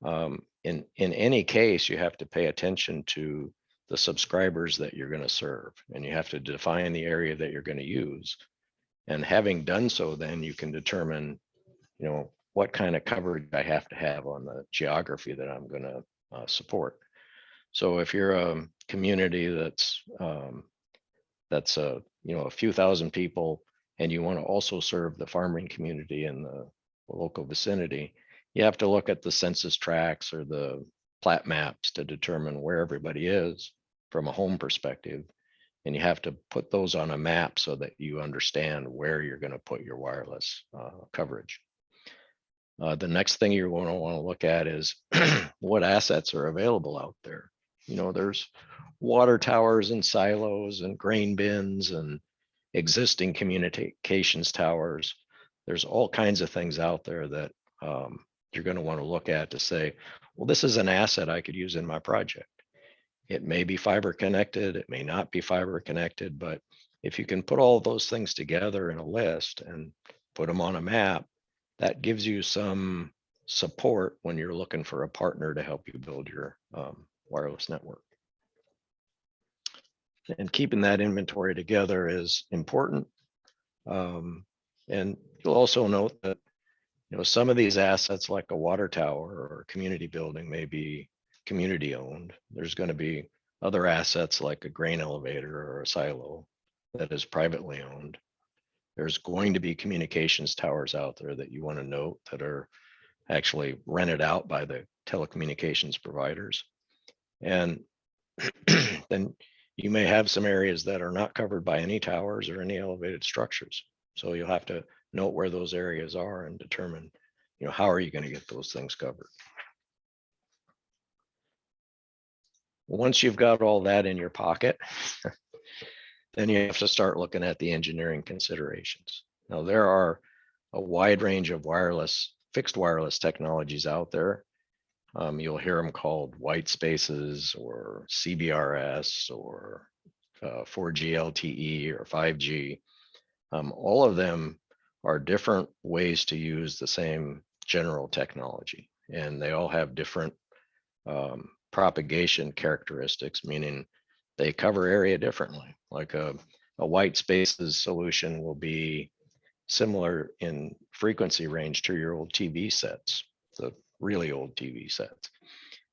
In any case, you have to pay attention to the subscribers that you're going to serve, and you have to define the area that you're going to use. And having done so, then you can determine, what kind of coverage I have to have on the geography that I'm going to support. So if you're a community that's a few thousand people, and you want to also serve the farming community in the local vicinity, you have to look at the census tracts or the plat maps to determine where everybody is from a home perspective. And you have to put those on a map so that you understand where you're going to put your wireless coverage. The next thing you're going to want to look at is what assets are available out there. There's water towers and silos and grain bins and existing communications towers. There's all kinds of things out there that you're going to want to look at to say, well, this is an asset I could use in my project. It may be fiber connected, it may not be fiber connected, but if you can put all of those things together in a list and put them on a map, that gives you some support when you're looking for a partner to help you build your wireless network. And keeping that inventory together is important. And you'll also note that some of these assets, like a water tower or a community building, may be community owned. There's going to be other assets like a grain elevator or a silo that is privately owned. There's going to be communications towers out there that you want to note that are actually rented out by the telecommunications providers. And then you may have some areas that are not covered by any towers or any elevated structures. So you'll have to note where those areas are and determine, how are you going to get those things covered? Once you've got all that in your pocket, then you have to start looking at the engineering considerations. Now, there are a wide range of fixed wireless technologies out there. You'll hear them called white spaces or CBRS or 4G LTE or 5G. All of them are different ways to use the same general technology, and they all have different propagation characteristics, meaning they cover area differently. Like a white spaces solution will be similar in frequency range to your old TV sets, the really old TV sets.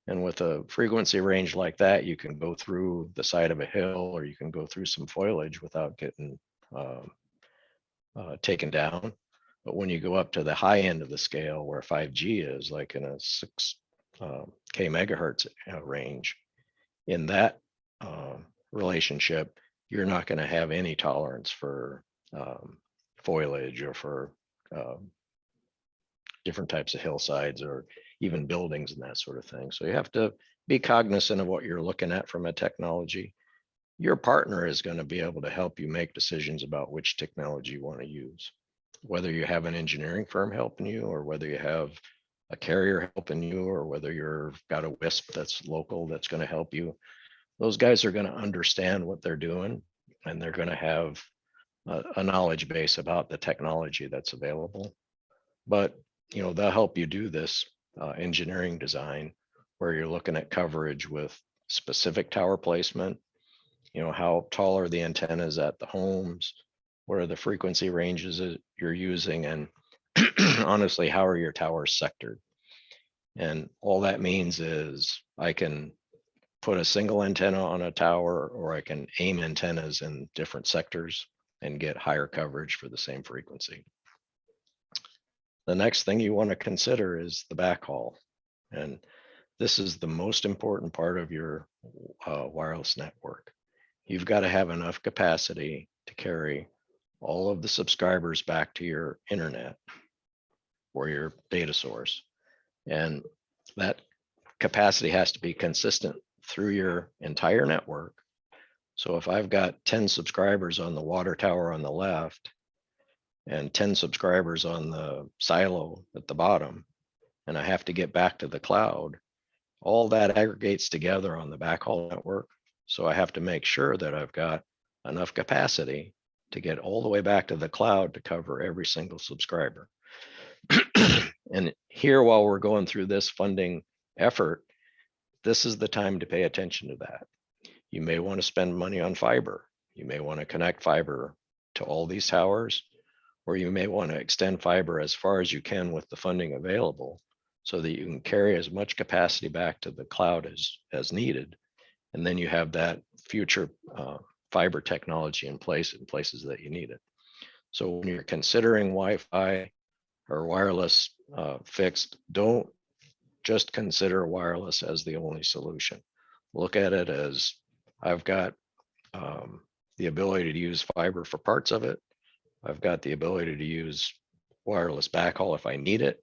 And with a frequency range like that, you can go through the side of a hill, or you can go through some foliage without getting taken down. But when you go up to the high end of the scale, where 5G is, like in a 6K megahertz range, in that relationship, you're not going to have any tolerance for foliage or for different types of hillsides or even buildings and that sort of thing. So you have to be cognizant of what you're looking at from a technology. Your partner is going to be able to help you make decisions about which technology you want to use, whether you have an engineering firm helping you, or whether you have a carrier helping you, or whether you've got a WISP that's local that's going to help you. those guys are going to understand what they're doing, and they're going to have a knowledge base about the technology that's available. But they'll help you do this engineering design where you're looking at coverage with specific tower placement, how tall are the antennas at the homes, what are the frequency ranges that you're using, and honestly, how are your towers sectored? And all that means is I can put a single antenna on a tower, or I can aim antennas in different sectors and get higher coverage for the same frequency. The next thing you want to consider is the backhaul. And this is the most important part of your wireless network. You've got to have enough capacity to carry all of the subscribers back to your internet or your data source. And that capacity has to be consistent through your entire network. So if I've got 10 subscribers on the water tower on the left and 10 subscribers on the silo at the bottom, and I have to get back to the cloud, all that aggregates together on the backhaul network. So I have to make sure that I've got enough capacity to get all the way back to the cloud to cover every single subscriber. And here, while we're going through this funding effort, this is the time to pay attention to that. You may want to spend money on fiber. You may want to connect fiber to all these towers, or you may want to extend fiber as far as you can with the funding available so that you can carry as much capacity back to the cloud as needed. And then you have that future fiber technology in place in places that you need it. So when you're considering Wi-Fi or wireless fixed, don't just consider wireless as the only solution. Look at it as I've got the ability to use fiber for parts of it. I've got the ability to use wireless backhaul if I need it.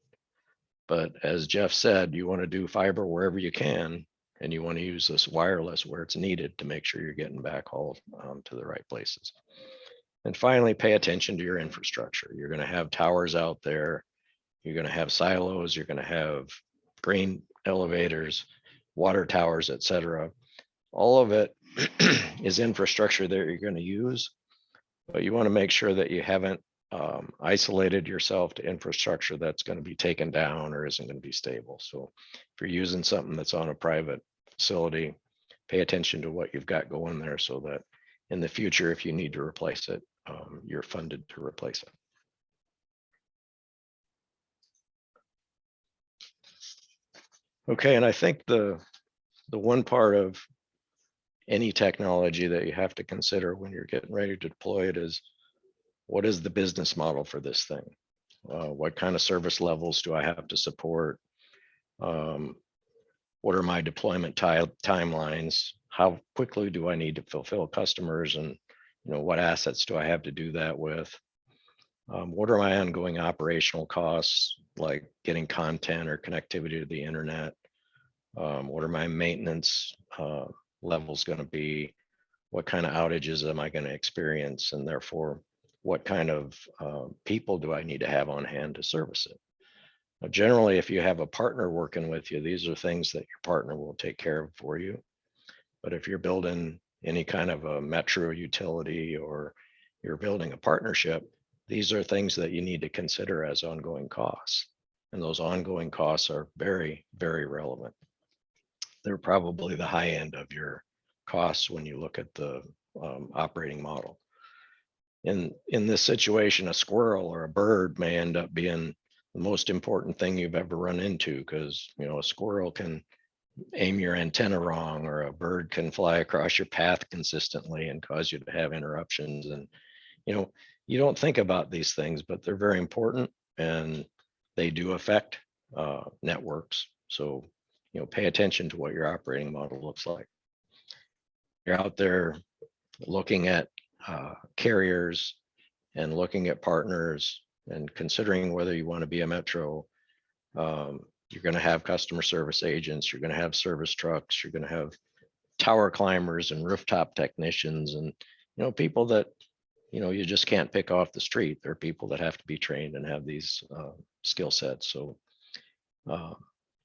But as Jeff said, you want to do fiber wherever you can, and you want to use this wireless where it's needed to make sure you're getting backhaul to the right places. And finally, pay attention to your infrastructure. You're going to have towers out there. You're going to have silos. You're going to have grain elevators, water towers, et cetera. All of it is infrastructure that you're going to use, but you want to make sure that you haven't isolated yourself to infrastructure that's going to be taken down or isn't going to be stable. So if you're using something that's on a private facility, pay attention to what you've got going there so that in the future, if you need to replace it, you're funded to replace it. Okay, and I think the one part of any technology that you have to consider when you're getting ready to deploy it is, what is the business model for this thing? What kind of service levels do I have to support? What are my deployment timelines? How quickly do I need to fulfill customers, and what assets do I have to do that with? What are my ongoing operational costs, like getting content or connectivity to the internet? What are my maintenance levels going to be? What kind of outages am I going to experience? And therefore, what kind of people do I need to have on hand to service it? Now, generally, if you have a partner working with you, these are things that your partner will take care of for you. But if you're building any kind of a metro utility or you're building a partnership, these are things that you need to consider as ongoing costs. And those ongoing costs are very, very relevant. They're probably the high end of your costs when you look at the operating model. In this situation, a squirrel or a bird may end up being the most important thing you've ever run into, because a squirrel can aim your antenna wrong, or a bird can fly across your path consistently and cause you to have interruptions. And you don't think about these things, but they're very important and they do affect networks. So pay attention to what your operating model looks like. You're out there looking at carriers and looking at partners and considering whether you want to be a metro. You're going to have customer service agents, you're going to have service trucks, you're going to have tower climbers and rooftop technicians, and people that you just can't pick off the street. There are people that have to be trained and have these skill sets. So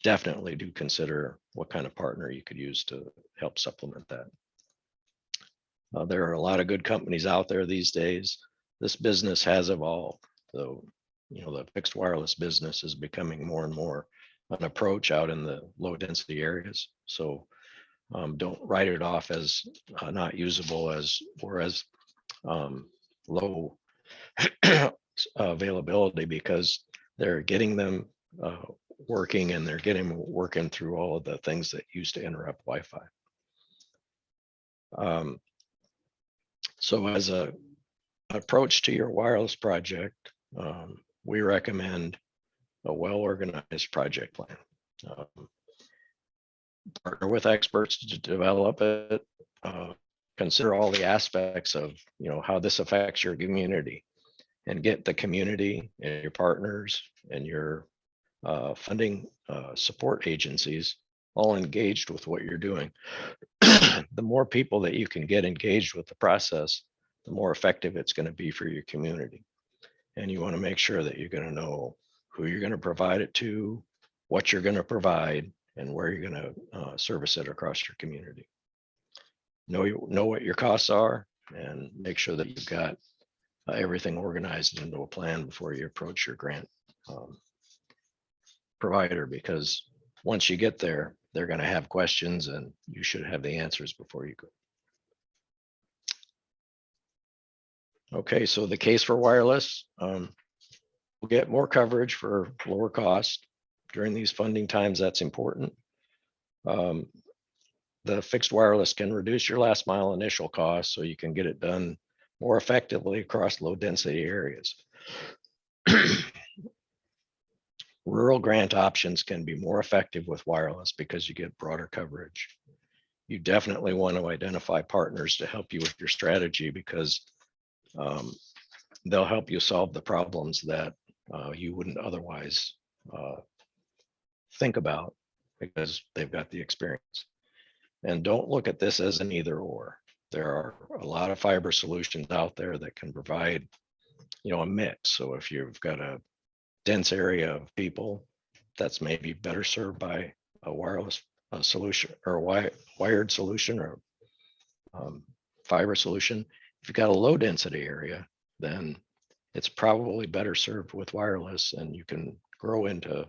definitely do consider what kind of partner you could use to help supplement that. There are a lot of good companies out there these days. This business has evolved. So, the fixed wireless business is becoming more and more an approach out in the low density areas. So don't write it off as not usable or as low availability, because they're getting them working, and they're getting them working through all of the things that used to interrupt Wi-Fi. So as a approach to your wireless project, we recommend a well-organized project plan. Partner with experts to develop it. Consider all the aspects of how this affects your community, and get the community and your partners and your funding support agencies all engaged with what you're doing. The more people that you can get engaged with the process, the more effective it's going to be for your community. And you want to make sure that you're going to know who you're going to provide it to, what you're going to provide, and where you're going to service it across your community. Know what your costs are, and make sure that you've got everything organized into a plan before you approach your grant provider, because once you get there, they're going to have questions, and you should have the answers before you go. Okay, so the case for wireless, we'll get more coverage for lower cost during these funding times. That's important. The fixed wireless can reduce your last mile initial cost, so you can get it done more effectively across low density areas. Rural grant options can be more effective with wireless because you get broader coverage. You definitely want to identify partners to help you with your strategy, because they'll help you solve the problems that you wouldn't otherwise think about, because they've got the experience. And don't look at this as an either or. There are a lot of fiber solutions out there that can provide, a mix. So if you've got a dense area of people, that's maybe better served by a wireless solution, or a wired solution, or fiber solution. If you've got a low density area, then it's probably better served with wireless, and you can grow into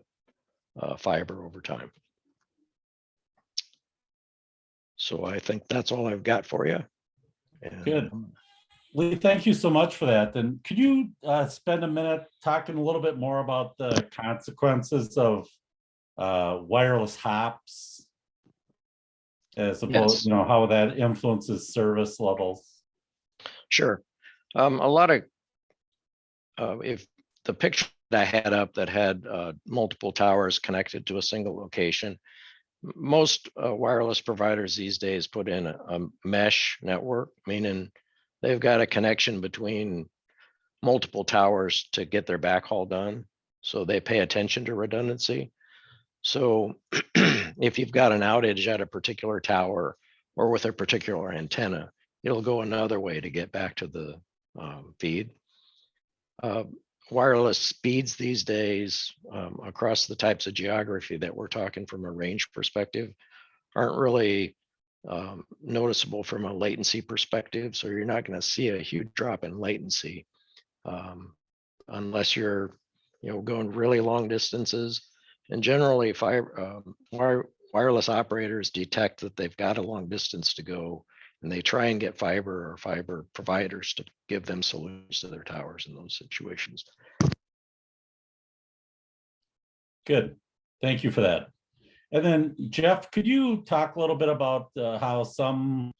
fiber over time. So I think that's all I've got for you. And, Good. Lee, thank you so much for that. And could you spend a minute talking a little bit more about the consequences of wireless hops, as opposed, Yes. how that influences service levels? Sure. A lot of, if the picture that I had up that had multiple towers connected to a single location, most wireless providers these days put in a mesh network, meaning they've got a connection between multiple towers to get their backhaul done. So they pay attention to redundancy. So if you've got an outage at a particular tower or with a particular antenna, it'll go another way to get back to the feed. Wireless speeds these days across the types of geography that we're talking from a range perspective aren't really noticeable from a latency perspective. So you're not going to see a huge drop in latency unless you're going really long distances. And generally wireless operators detect that they've got a long distance to go, and they try and get fiber or fiber providers to give them solutions to their towers in those situations. Good. Thank you for that. And then Jeff, could you talk a little bit about how some,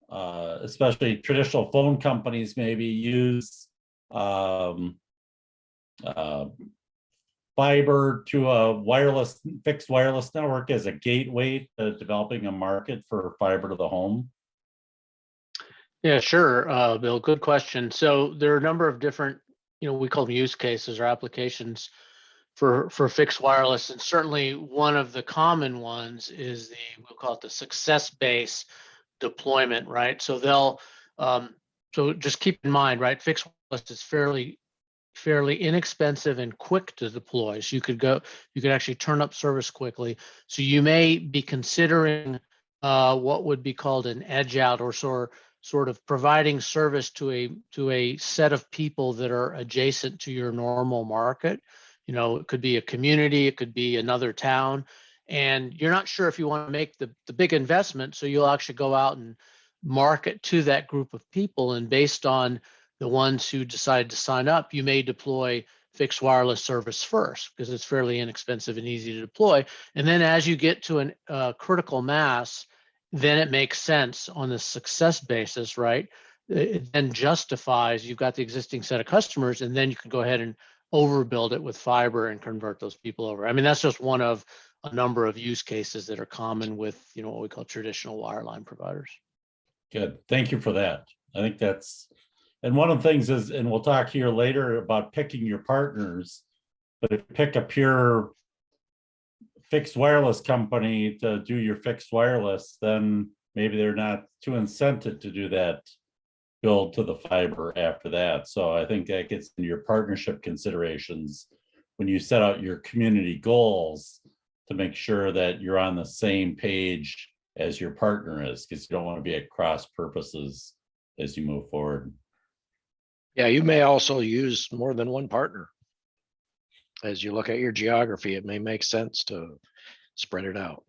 especially traditional phone companies, maybe use fiber to a fixed wireless network as a gateway to developing a market for fiber to the home? Yeah, sure, Bill, good question. So there are a number of different, we call them use cases or applications for fixed wireless. And certainly one of the common ones is we'll call it the success-based deployment, right? So they'll, so just keep in mind, right, fixed wireless is fairly inexpensive and quick to deploy. So you could actually turn up service quickly. So you may be considering what would be called an edge out or sort of providing service to a set of people that are adjacent to your normal market. You know, it could be a community, it could be another town, and you're not sure if you want to make the big investment. So you'll actually go out and market to that group of people. And based on the ones who decide to sign up, you may deploy fixed wireless service first because it's fairly inexpensive and easy to deploy. And then as you get to a critical mass, then it makes sense on the success basis, right? It then justifies, you've got the existing set of customers, and then you can go ahead and overbuild it with fiber and convert those people over. I mean, that's just one of a number of use cases that are common with, you know, what we call traditional wireline providers. Good. Thank you for that. I think that's, and one of the things is, and we'll talk here later about picking your partners, but if you pick a pure fixed wireless company to do your fixed wireless, then maybe they're not too incented to do that build to the fiber after that. So I think that gets into your partnership considerations when you set out your community goals to make sure that you're on the same page as your partner is, because you don't want to be at cross purposes as you move forward. Yeah, you may also use more than one partner. As you look at your geography, it may make sense to spread it out.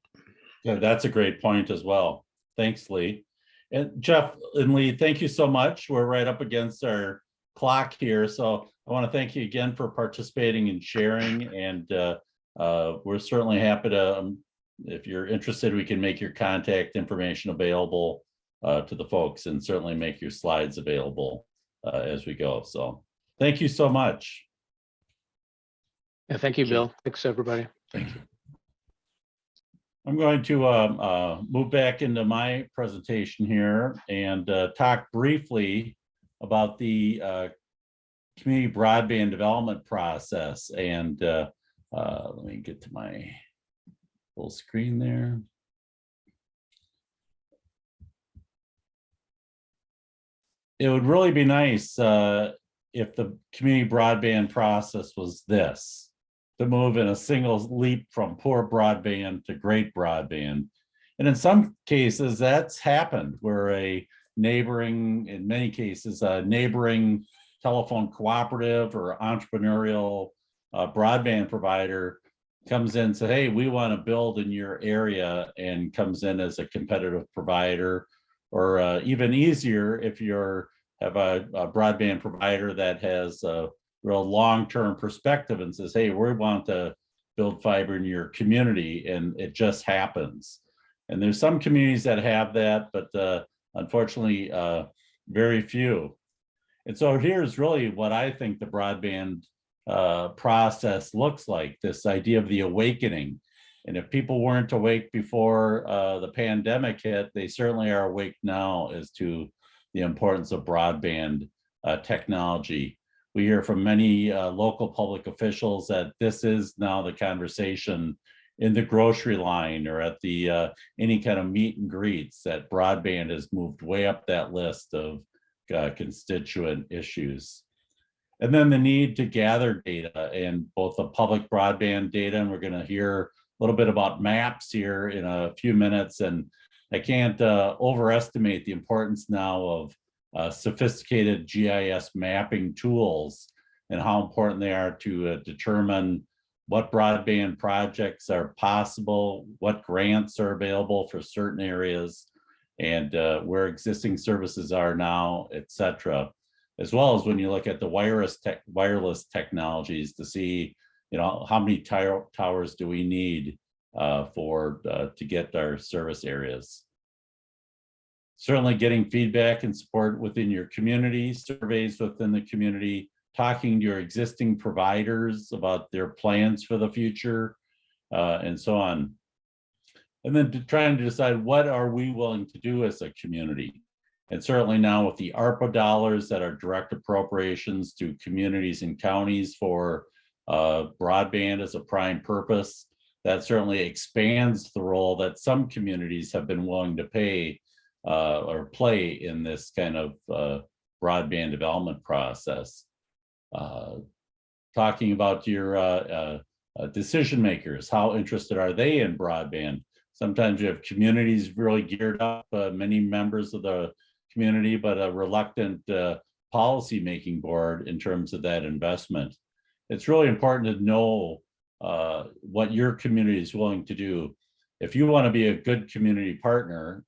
Yeah, that's a great point as well. Thanks, Lee. And Jeff and Lee, thank you so much. We're right up against our clock here. So I want to thank you again for participating and sharing. And we're certainly happy to, if you're interested, we can make your contact information available to the folks and certainly make your slides available as we go. So thank you so much. Yeah, thank you, Bill. Thanks, everybody. Thank you. I'm going to move back into my presentation here and talk briefly about the community broadband development process. And let me get to my full screen there. It would really be nice if the community broadband process was this, to move in a single leap from poor broadband to great broadband. And in some cases that's happened where a neighboring, in many cases, a neighboring telephone cooperative or entrepreneurial broadband provider comes in and says, hey, we want to build in your area, and comes in as a competitive provider. Or even easier, if you're have a broadband provider that has a real long-term perspective and says, hey, we want to build fiber in your community, and it just happens. And there's some communities that have that, but unfortunately, very few. And so here's really what I think the broadband process looks like, this idea of the awakening. And if people weren't awake before the pandemic hit, they certainly are awake now as to the importance of broadband technology. We hear from many local public officials that this is now the conversation in the grocery line or at the any kind of meet and greets, that broadband has moved way up that list of constituent issues. And then the need to gather data, and both the public broadband data, and we're going to hear a little bit about maps here in a few minutes. And I can't overestimate the importance now of sophisticated GIS mapping tools and how important they are to determine what broadband projects are possible, what grants are available for certain areas, and where existing services are now, et cetera. As well as when you look at the wireless technologies to see, you know, how many towers do we need to get our service areas. Certainly getting feedback and support within your community, surveys within the community, talking to your existing providers about their plans for the future, and so on. And then trying to decide what are we willing to do as a community. And certainly now with the ARPA dollars that are direct appropriations to communities and counties for broadband as a prime purpose, that certainly expands the role that some communities have been willing to pay or play in this kind of broadband development process. Talking about your decision makers, how interested are they in broadband? Sometimes you have communities really geared up, many members of the community, but a reluctant policy-making board in terms of that investment. It's really important to know what your community is willing to do. If you want to be a good community partner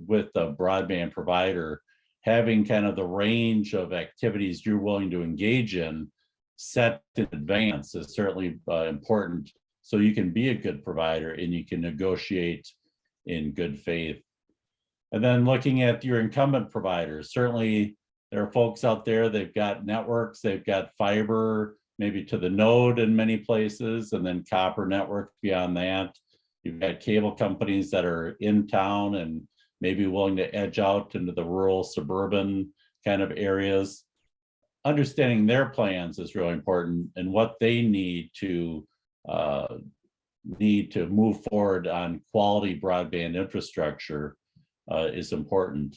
with a broadband provider, having kind of the range of activities you're willing to engage in set in advance is certainly important, so you can be a good provider and you can negotiate in good faith. And then looking at your incumbent providers, certainly there are folks out there, they've got networks, they've got fiber, maybe to the node in many places, and then copper networks beyond that. You've got cable companies that are in town and maybe willing to edge out into the rural, suburban kind of areas. Understanding their plans is really important, and what they need to move forward on quality broadband infrastructure is important.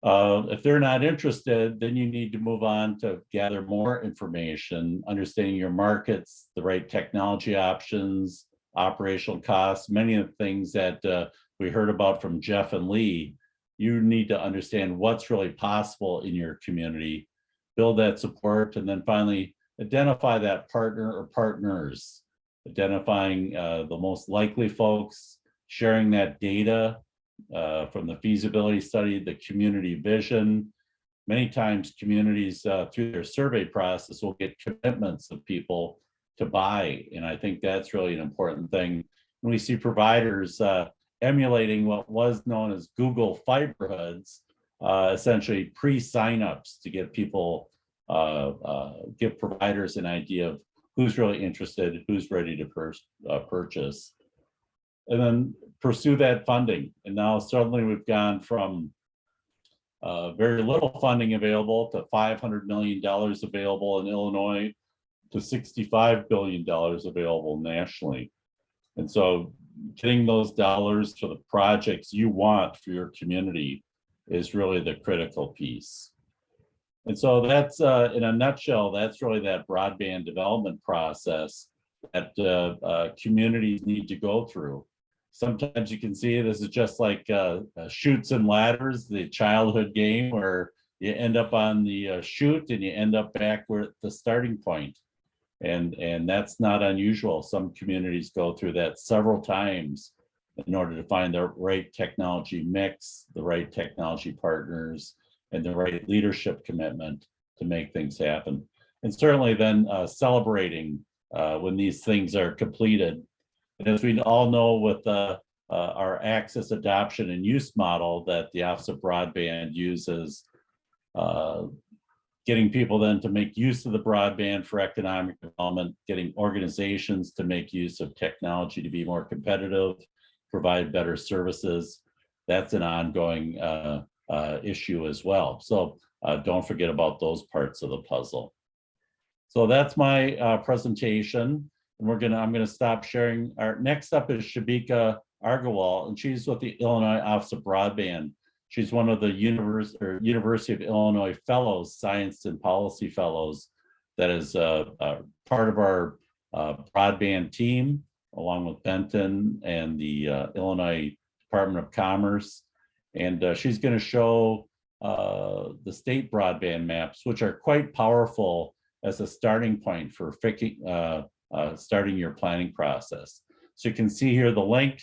If they're not interested, then you need to move on to gather more information, understanding your markets, the right technology options, operational costs, many of the things that we heard about from Jeff and Lee. You need to understand what's really possible in your community, build that support, and then finally identify that partner or partners, identifying the most likely folks, sharing that data from the feasibility study, the community vision. Many times communities through their survey process will get commitments of people to buy. And I think that's really an important thing. When we see providers emulating what was known as Google Fiberhoods, essentially pre-signups to get people, give providers an idea of who's really interested, who's ready to purchase. And then pursue that funding. And now suddenly we've gone from very little funding available to $500 million available in Illinois to $65 billion available nationally. And so getting those dollars for the projects you want for your community is really the critical piece. And so that's, in a nutshell, that's really that broadband development process that communities need to go through. Sometimes you can see this is just like chutes and ladders, the childhood game where you end up on the chute and you end up back where at the starting point. And that's not unusual. Some communities go through that several times in order to find the right technology mix, the right technology partners, and the right leadership commitment to make things happen. And certainly then celebrating when these things are completed. And as we all know with our access adoption and use model that the Office of Broadband uses, getting people then to make use of the broadband for economic development, getting organizations to make use of technology to be more competitive, provide better services, that's an ongoing issue as well. So don't forget about those parts of the puzzle. So that's my presentation. And I'm gonna stop sharing. Our next up is Shabika Argawal, and she's with the Illinois Office of Broadband. She's one of the University of Illinois Fellows, Science and Policy Fellows, that is part of our broadband team, along with Benton and the Illinois Department of Commerce. And she's gonna show the state broadband maps, which are quite powerful as a starting point for starting your planning process. So you can see here the link,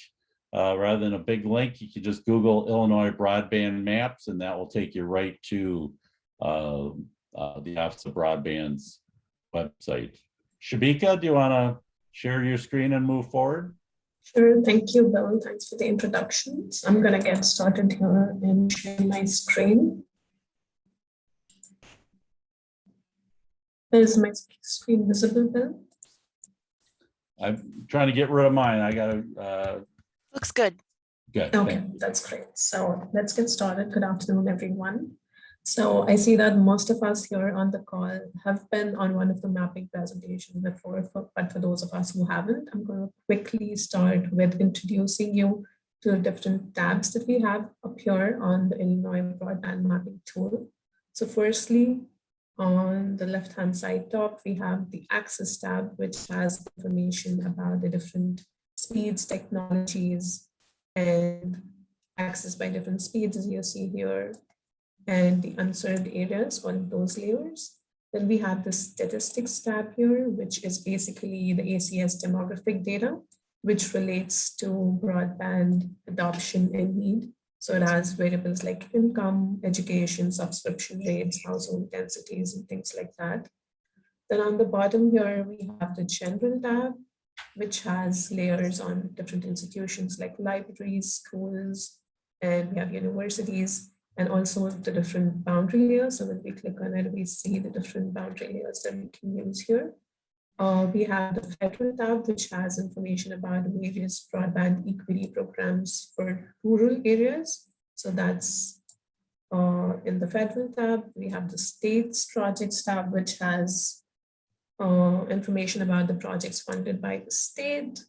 rather than a big link, you can just Google Illinois broadband maps and that will take you right to the Office of Broadband's website. Shabika, do you wanna share your screen and move forward? Sure, thank you, Bill. Thanks for the introductions. I'm gonna get started here and share my screen. Is my screen visible, Bill? I'm trying to get rid of mine. I gotta. Looks good. Good. Okay, that's great. So let's get started. Good afternoon, everyone. So I see that most of us here on the call have been on one of the mapping presentations before, but for those of us who haven't, I'm going to quickly start with introducing you to the different tabs that we have up here on the Illinois Broadband Mapping tool. So firstly, on the left-hand side top, we have the Access tab, which has information about the different speeds, technologies, and accessed by different speeds, as you see here, and the unserved areas on those layers. Then we have the statistics tab here, which is basically the ACS demographic data, which relates to broadband adoption and need. So it has variables like income, education, subscription rates, household densities, and things like that. Then on the bottom here, we have the general tab, which has layers on different institutions like libraries, schools, and we have universities, and also the different boundary layers. So when we click on it, we see the different boundary layers that we can use here. We have the federal tab, which has information about various broadband equity programs for rural areas. So that's in the federal tab. We have the states projects tab, which has information about the projects funded by the state.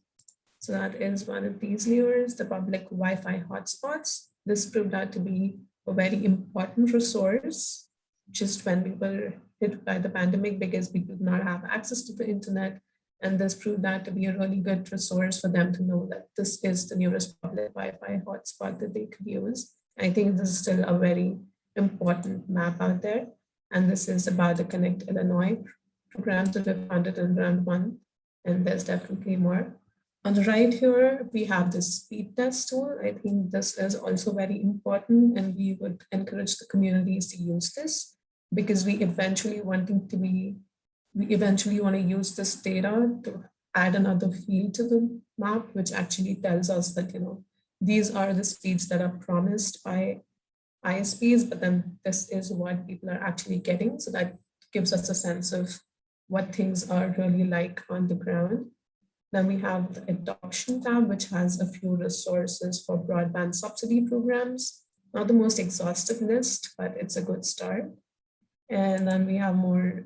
So that is one of these layers. The public Wi-Fi hotspots. This proved out to be a very important resource just when we were hit by the pandemic, because we did not have access to the internet. And this proved out to be a really good resource for them to know that this is the nearest public Wi-Fi hotspot that they could use. I think this is still a very important map out there. And this is about the Connect Illinois programs that are funded in round one. And there's definitely more. On the right here, we have the speed test tool. I think this is also very important, and we would encourage the communities to use this, because we eventually want to use this data to add another field to the map, which actually tells us that, these are the speeds that are promised by ISPs, but then this is what people are actually getting. So that gives us a sense of what things are really like on the ground. Then we have the adoption tab, which has a few resources for broadband subsidy programs. Not the most exhaustive list, but it's a good start. And then we have more,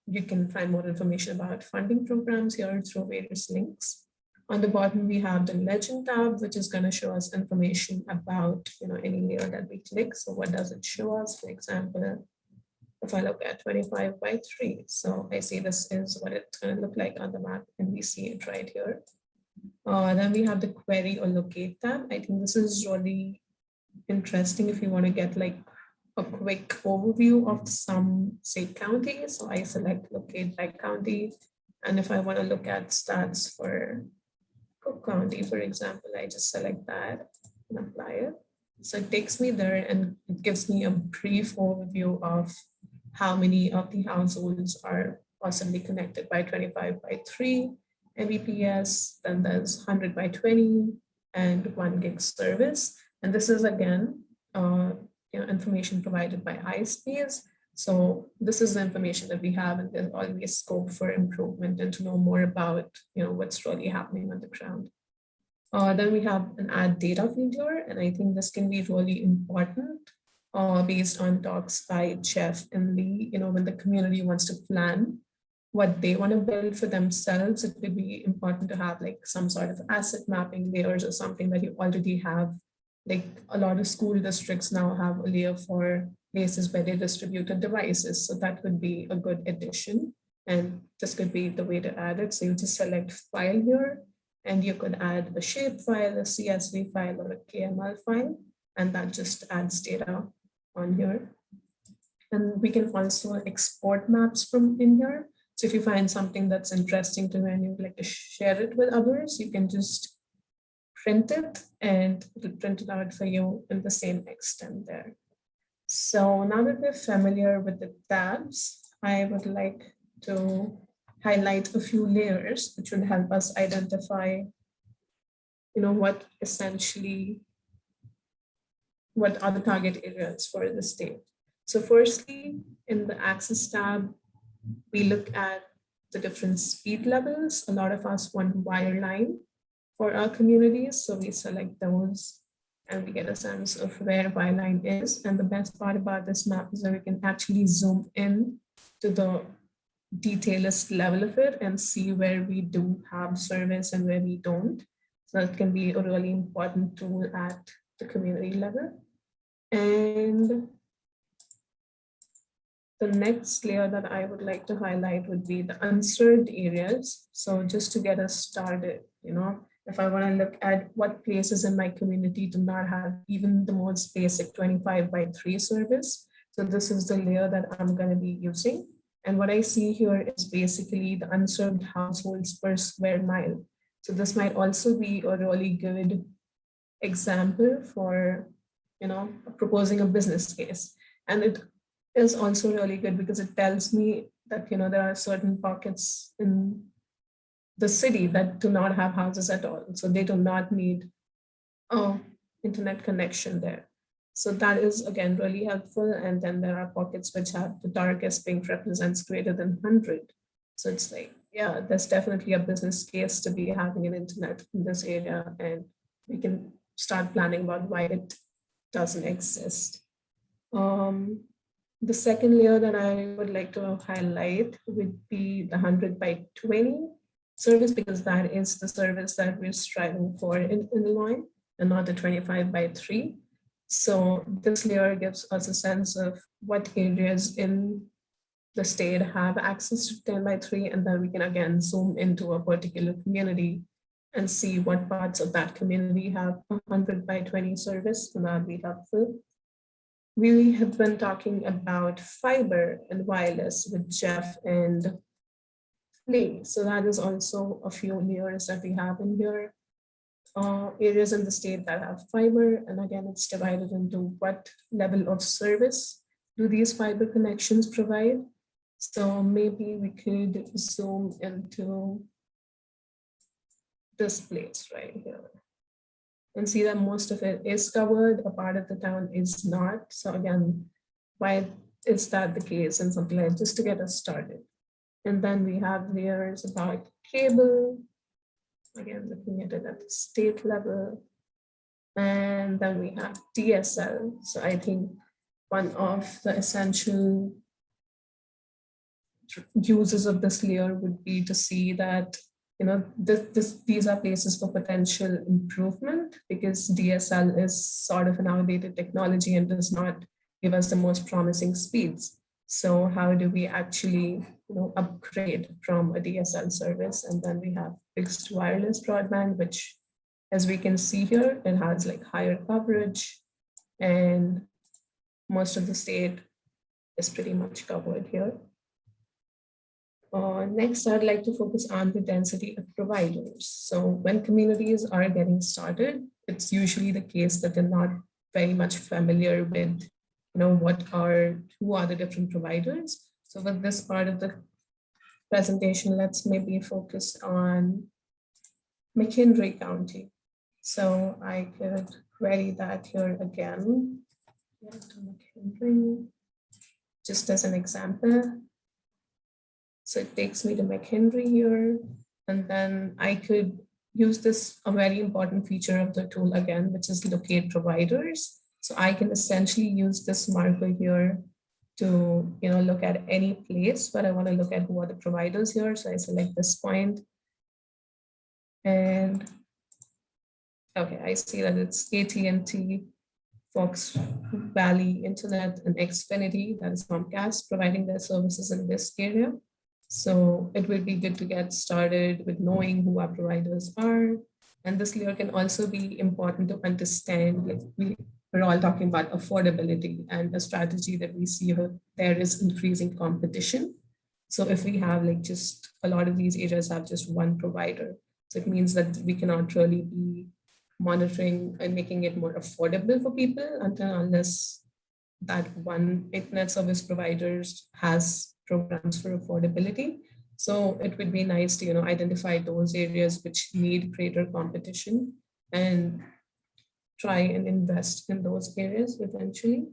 you can find more information about funding programs here through various links. On the bottom, we have the legend tab, which is going to show us information about any layer that we click. So what does it show us? For example, if I look at 25/3, so I see this is what it's going to look like on the map, and we see it right here. Then we have the query or locate tab. I think this is really interesting if you want to get like a quick overview of some, say, county. So I select locate by county. And if I want to look at stats for Cook County, for example, I just select that and apply it. So it takes me there and it gives me a brief overview of how many of the households are possibly connected by 25/3 Mbps. Then there's 100/20 and 1 gig service. And this is again, information provided by ISPs. So this is the information that we have, and there's always scope for improvement and to know more about what's really happening on the ground. Then we have an add data field here, and I think this can be really important based on talks by Jeff and Lee. When the community wants to plan what they want to build for themselves, it would be important to have like some sort of asset mapping layers or something that you already have. Like a lot of school districts now have a layer for places where they distributed devices. So that would be a good addition. And this could be the way to add it. So you just select file here, and you could add a shape file, a CSV file, or a KML file, and that just adds data on here. And we can also export maps from in here. So if you find something that's interesting to you and you'd like to share it with others, you can just print it and it'll print it out for you in the same extent there. So now that we're familiar with the tabs, I would like to highlight a few layers which would help us identify, what are the target areas for the state. So firstly, in the access tab, we look at the different speed levels. A lot of us want wireline for our communities, so we select those and we get a sense of where wireline is. And the best part about this map is that we can actually zoom in to the detailist level of it and see where we do have service and where we don't. So that can be a really important tool at the community level. And the next layer that I would like to highlight would be the unserved areas. So just to get us started, if I want to look at what places in my community do not have even the most basic 25/3 service. So this is the layer that I'm going to be using. And what I see here is basically the unserved households per square mile. So this might also be a really good example for, proposing a business case. And it is also really good because it tells me that, there are certain pockets in the city that do not have houses at all. So they do not need internet connection there. So that is, again, really helpful. And then there are pockets which have the darkest pink represents greater than 100. So it's like, yeah, there's definitely a business case to be having an internet in this area. And we can start planning about why it doesn't exist. The second layer that I would like to highlight would be the 100/20 service, because that is the service that we're striving for in Illinois and not the 25/3. So this layer gives us a sense of what areas in the state have access to 10/3, and then we can again zoom into a particular community and see what parts of that community have 100/20 service, and that would be helpful. We have been talking about fiber and wireless with Jeff and Lee. So that is also a few layers that we have in here. Areas in the state that have fiber, and again, it's divided into what level of service do these fiber connections provide. So maybe we could zoom into this place right here and see that most of it is covered, a part of the town is not. So again, why is that the case, and something like just to get us started. And then we have layers about cable, again, looking at it at the state level. And then we have DSL. So I think one of the essential uses of this layer would be to see that, these are places for potential improvement, because DSL is sort of an outdated technology and does not give us the most promising speeds. So how do we actually, upgrade from a DSL service? And then we have fixed wireless broadband, which, as we can see here, it has like higher coverage, and most of the state is pretty much covered here. Next, I'd like to focus on the density of providers. So when communities are getting started, it's usually the case that they're not very much familiar with, who are the different providers. So with this part of the presentation, let's maybe focus on McHenry County. So I could query that here again. Yeah, to McHenry, just as an example. So it takes me to McHenry here, and then I could use this, a very important feature of the tool again, which is locate providers. So I can essentially use this marker here to, look at any place, but I want to look at who are the providers here. So I select this point, and okay, I see that it's AT&T, Fox Valley Internet, and Xfinity, that is Comcast, providing their services in this area. So it will be good to get started with knowing who our providers are. And this layer can also be important to understand, like we're all talking about affordability, and a strategy that we see here, there is increasing competition. So if we have just a lot of these areas have just one provider, so it means that we cannot really be monitoring and making it more affordable for people unless that one internet service providers has programs for affordability. So it would be nice to, identify those areas which need greater competition and try and invest in those areas eventually.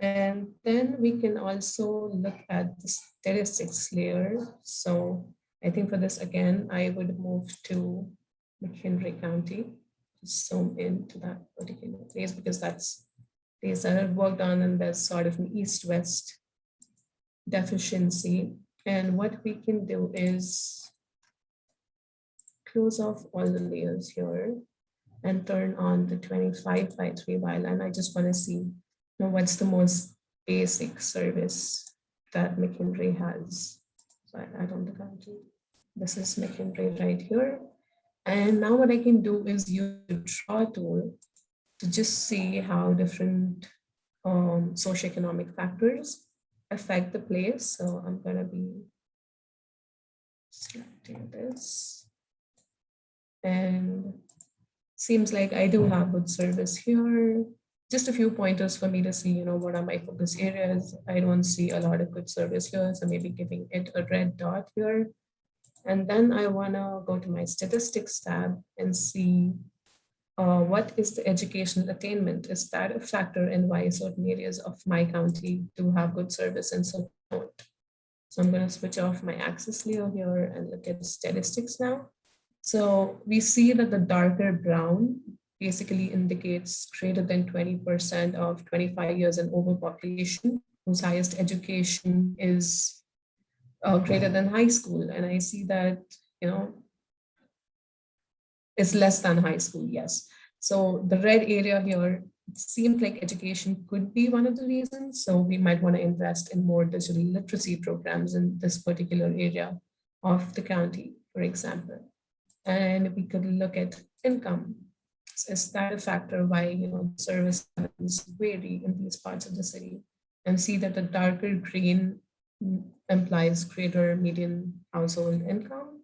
And then we can also look at the statistics layer. So I think for this, again, I would move to McHenry County, zoom into that particular place, because that's place that I've worked on, and there's sort of an east-west deficiency. And what we can do is close off all the layers here and turn on the 25/3 byline. I just want to see what's the most basic service that McHenry has. So I don't the county. This is McHenry right here. And now what I can do is use the draw tool to just see how different socioeconomic factors affect the place. So I'm going to be selecting this. And seems like I do have good service here. Just a few pointers for me to see, what are my focus areas. I don't see a lot of good service here, so maybe giving it a red dot here. And then I want to go to my statistics tab and see what is the educational attainment? Is that a factor in why certain areas of my county do have good service and so don't? So I'm going to switch off my axis layer here and look at statistics now. So we see that the darker brown basically indicates greater than 20% of 25 years and over population whose highest education is greater than high school. And I see that, it's less than high school, yes. So the red area here, it seems like education could be one of the reasons. So we might want to invest in more digital literacy programs in this particular area of the county, for example. And we could look at income. Is that a factor why service levels vary in these parts of the city? And see that the darker green implies greater median household income.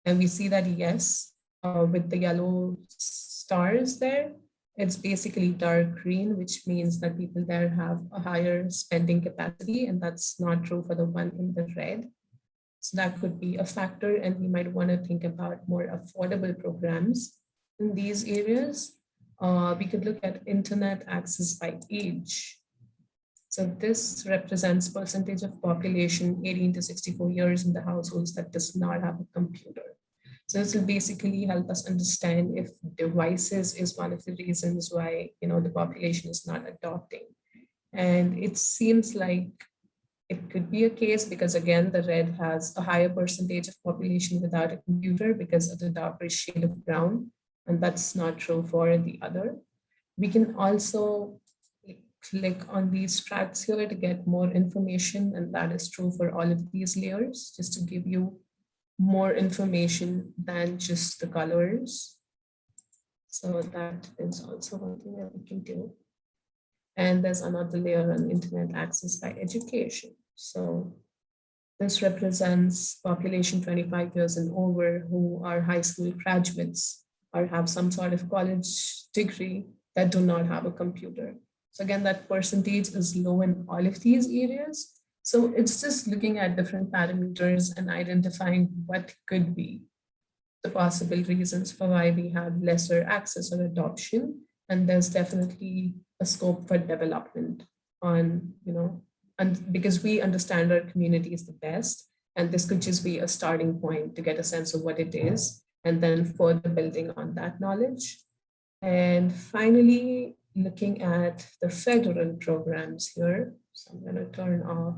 And we see that yes, with the yellow stars there, it's basically dark green, which means that people there have a higher spending capacity, and that's not true for the one in the red. So that could be a factor, and we might want to think about more affordable programs in these areas. We could look at internet access by age. So this represents percentage of population 18 to 64 years in the households that does not have a computer. So this will basically help us understand if devices is one of the reasons why the population is not adopting. And it seems like it could be a case because, again, the red has a higher percentage of population without a computer because of the darker shade of brown, and that's not true for the other. We can also click on these tracks here to get more information, and that is true for all of these layers, just to give you more information than just the colors. So that is also one thing that we can do. And there's another layer on internet access by education. So this represents population 25 years and over who are high school graduates or have some sort of college degree that do not have a computer. So again, that percentage is low in all of these areas. So it's just looking at different parameters and identifying what could be the possible reasons for why we have lesser access or adoption. And there's definitely a scope for development on, and because we understand our communities the best, and this could just be a starting point to get a sense of what it is, and then further building on that knowledge. And finally, looking at the federal programs here. So I'm going to turn off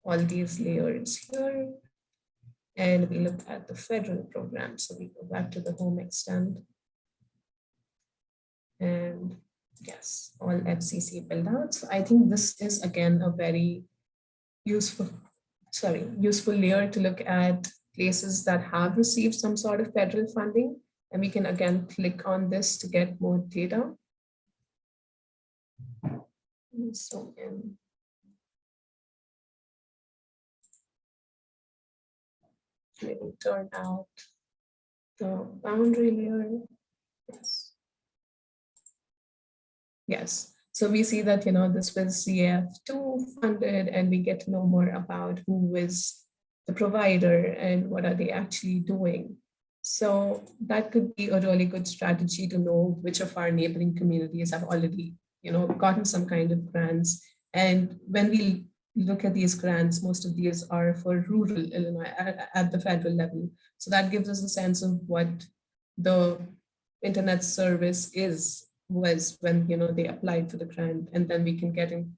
all these layers here. And we look at the federal program. So we go back to the home extent. And yes, all FCC build out. So I think this is, again, a very useful layer to look at places that have received some sort of federal funding. And we can, again, click on this to get more data. So maybe turn out the boundary layer. Yes. Yes. So we see that, this was CF2 funded, and we get to know more about who is the provider and what are they actually doing. So that could be a really good strategy to know which of our neighboring communities have already, gotten some kind of grants. And when we look at these grants, most of these are for rural Illinois at the federal level. So that gives us a sense of what the internet service was when they applied for the grant, and then we can get in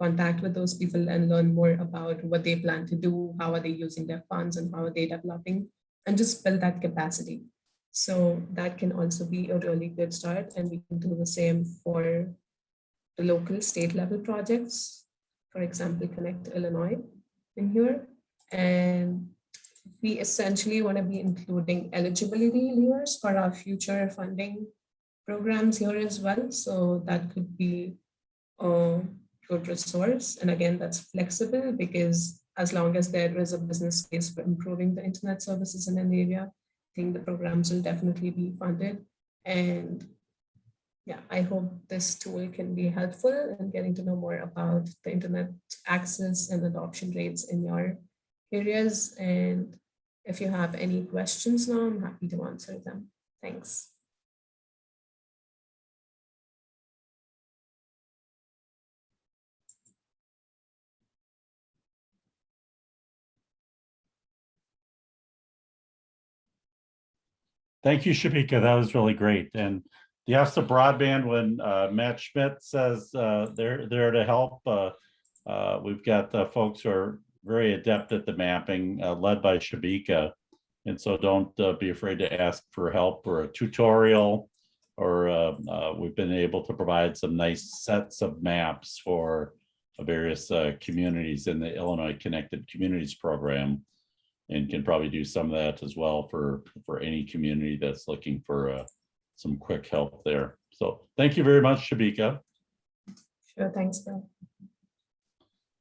contact with those people and learn more about what they plan to do, how are they using their funds, and how are they developing, and just build that capacity. So that can also be a really good start, and we can do the same for the local state level projects. For example, Connect Illinois in here. And we essentially want to be including eligibility layers for our future funding programs here as well. So that could be a good resource. And again, that's flexible because as long as there is a business case for improving the internet services in an area, I think the programs will definitely be funded. And yeah, I hope this tool can be helpful in getting to know more about the internet access and adoption rates in your areas. And if you have any questions now, I'm happy to answer them. Thanks. Thank you, Shabika. That was really great. And the Office of Broadband, when Matt Schmidt says they're there to help, we've got folks who are very adept at the mapping, led by Shabika. And so don't be afraid to ask for help or a tutorial, or we've been able to provide some nice sets of maps for various communities in the Illinois Connected Communities program, and can probably do some of that as well for any community that's looking for some quick help there. So thank you very much, Shabika. Sure, thanks, Bill.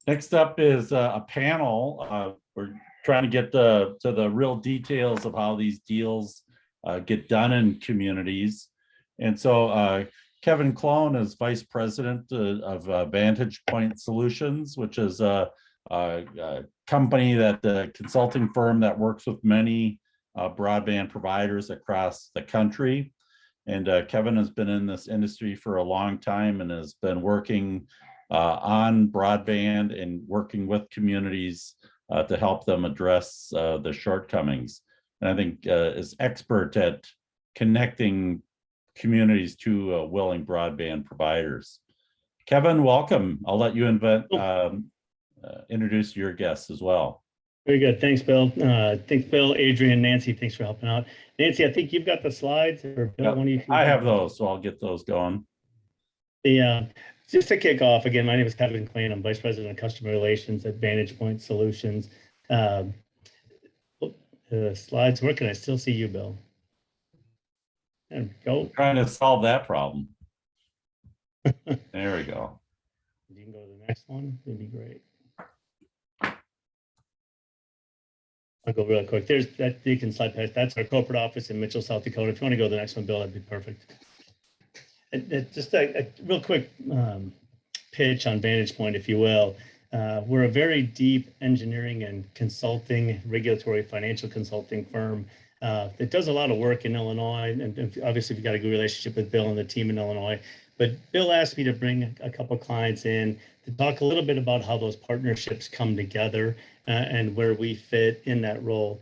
Next up is a panel. We're trying to get to the real details of how these deals get done in communities. And so Kevin Kloehn is Vice President of Vantage Point Solutions, which is a company that the consulting firm that works with many broadband providers across the country. And Kevin has been in this industry for a long time and has been working on broadband and working with communities to help them address the shortcomings. And I think is expert at connecting communities to willing broadband providers. Kevin, welcome. I'll let you introduce your guests as well. Very good. Thanks, Bill. Thanks, Bill, Adrian, Nancy. Thanks for helping out. Nancy, I think you've got the slides. Or Bill, Yep, one of you I have those, so I'll get those going. Just to kick off, again, my name is Kevin Kloehn. I'm Vice President of Customer Relations at Vantage Point Solutions. The slides work, and I still see you, Bill. There we go. Trying to solve that problem. There we go. You can go to the next one. That'd be great. I'll go really quick. There's that. You can slide past. That's our corporate office in Mitchell, South Dakota. If you want to go to the next one, Bill, that'd be perfect. Just a real quick pitch on Vantage Point, if you will. We're a very deep engineering and consulting, regulatory financial consulting firm that does a lot of work in Illinois. And obviously, we've got a good relationship with Bill and the team in Illinois. But Bill asked me to bring a couple clients in to talk a little bit about how those partnerships come together and where we fit in that role.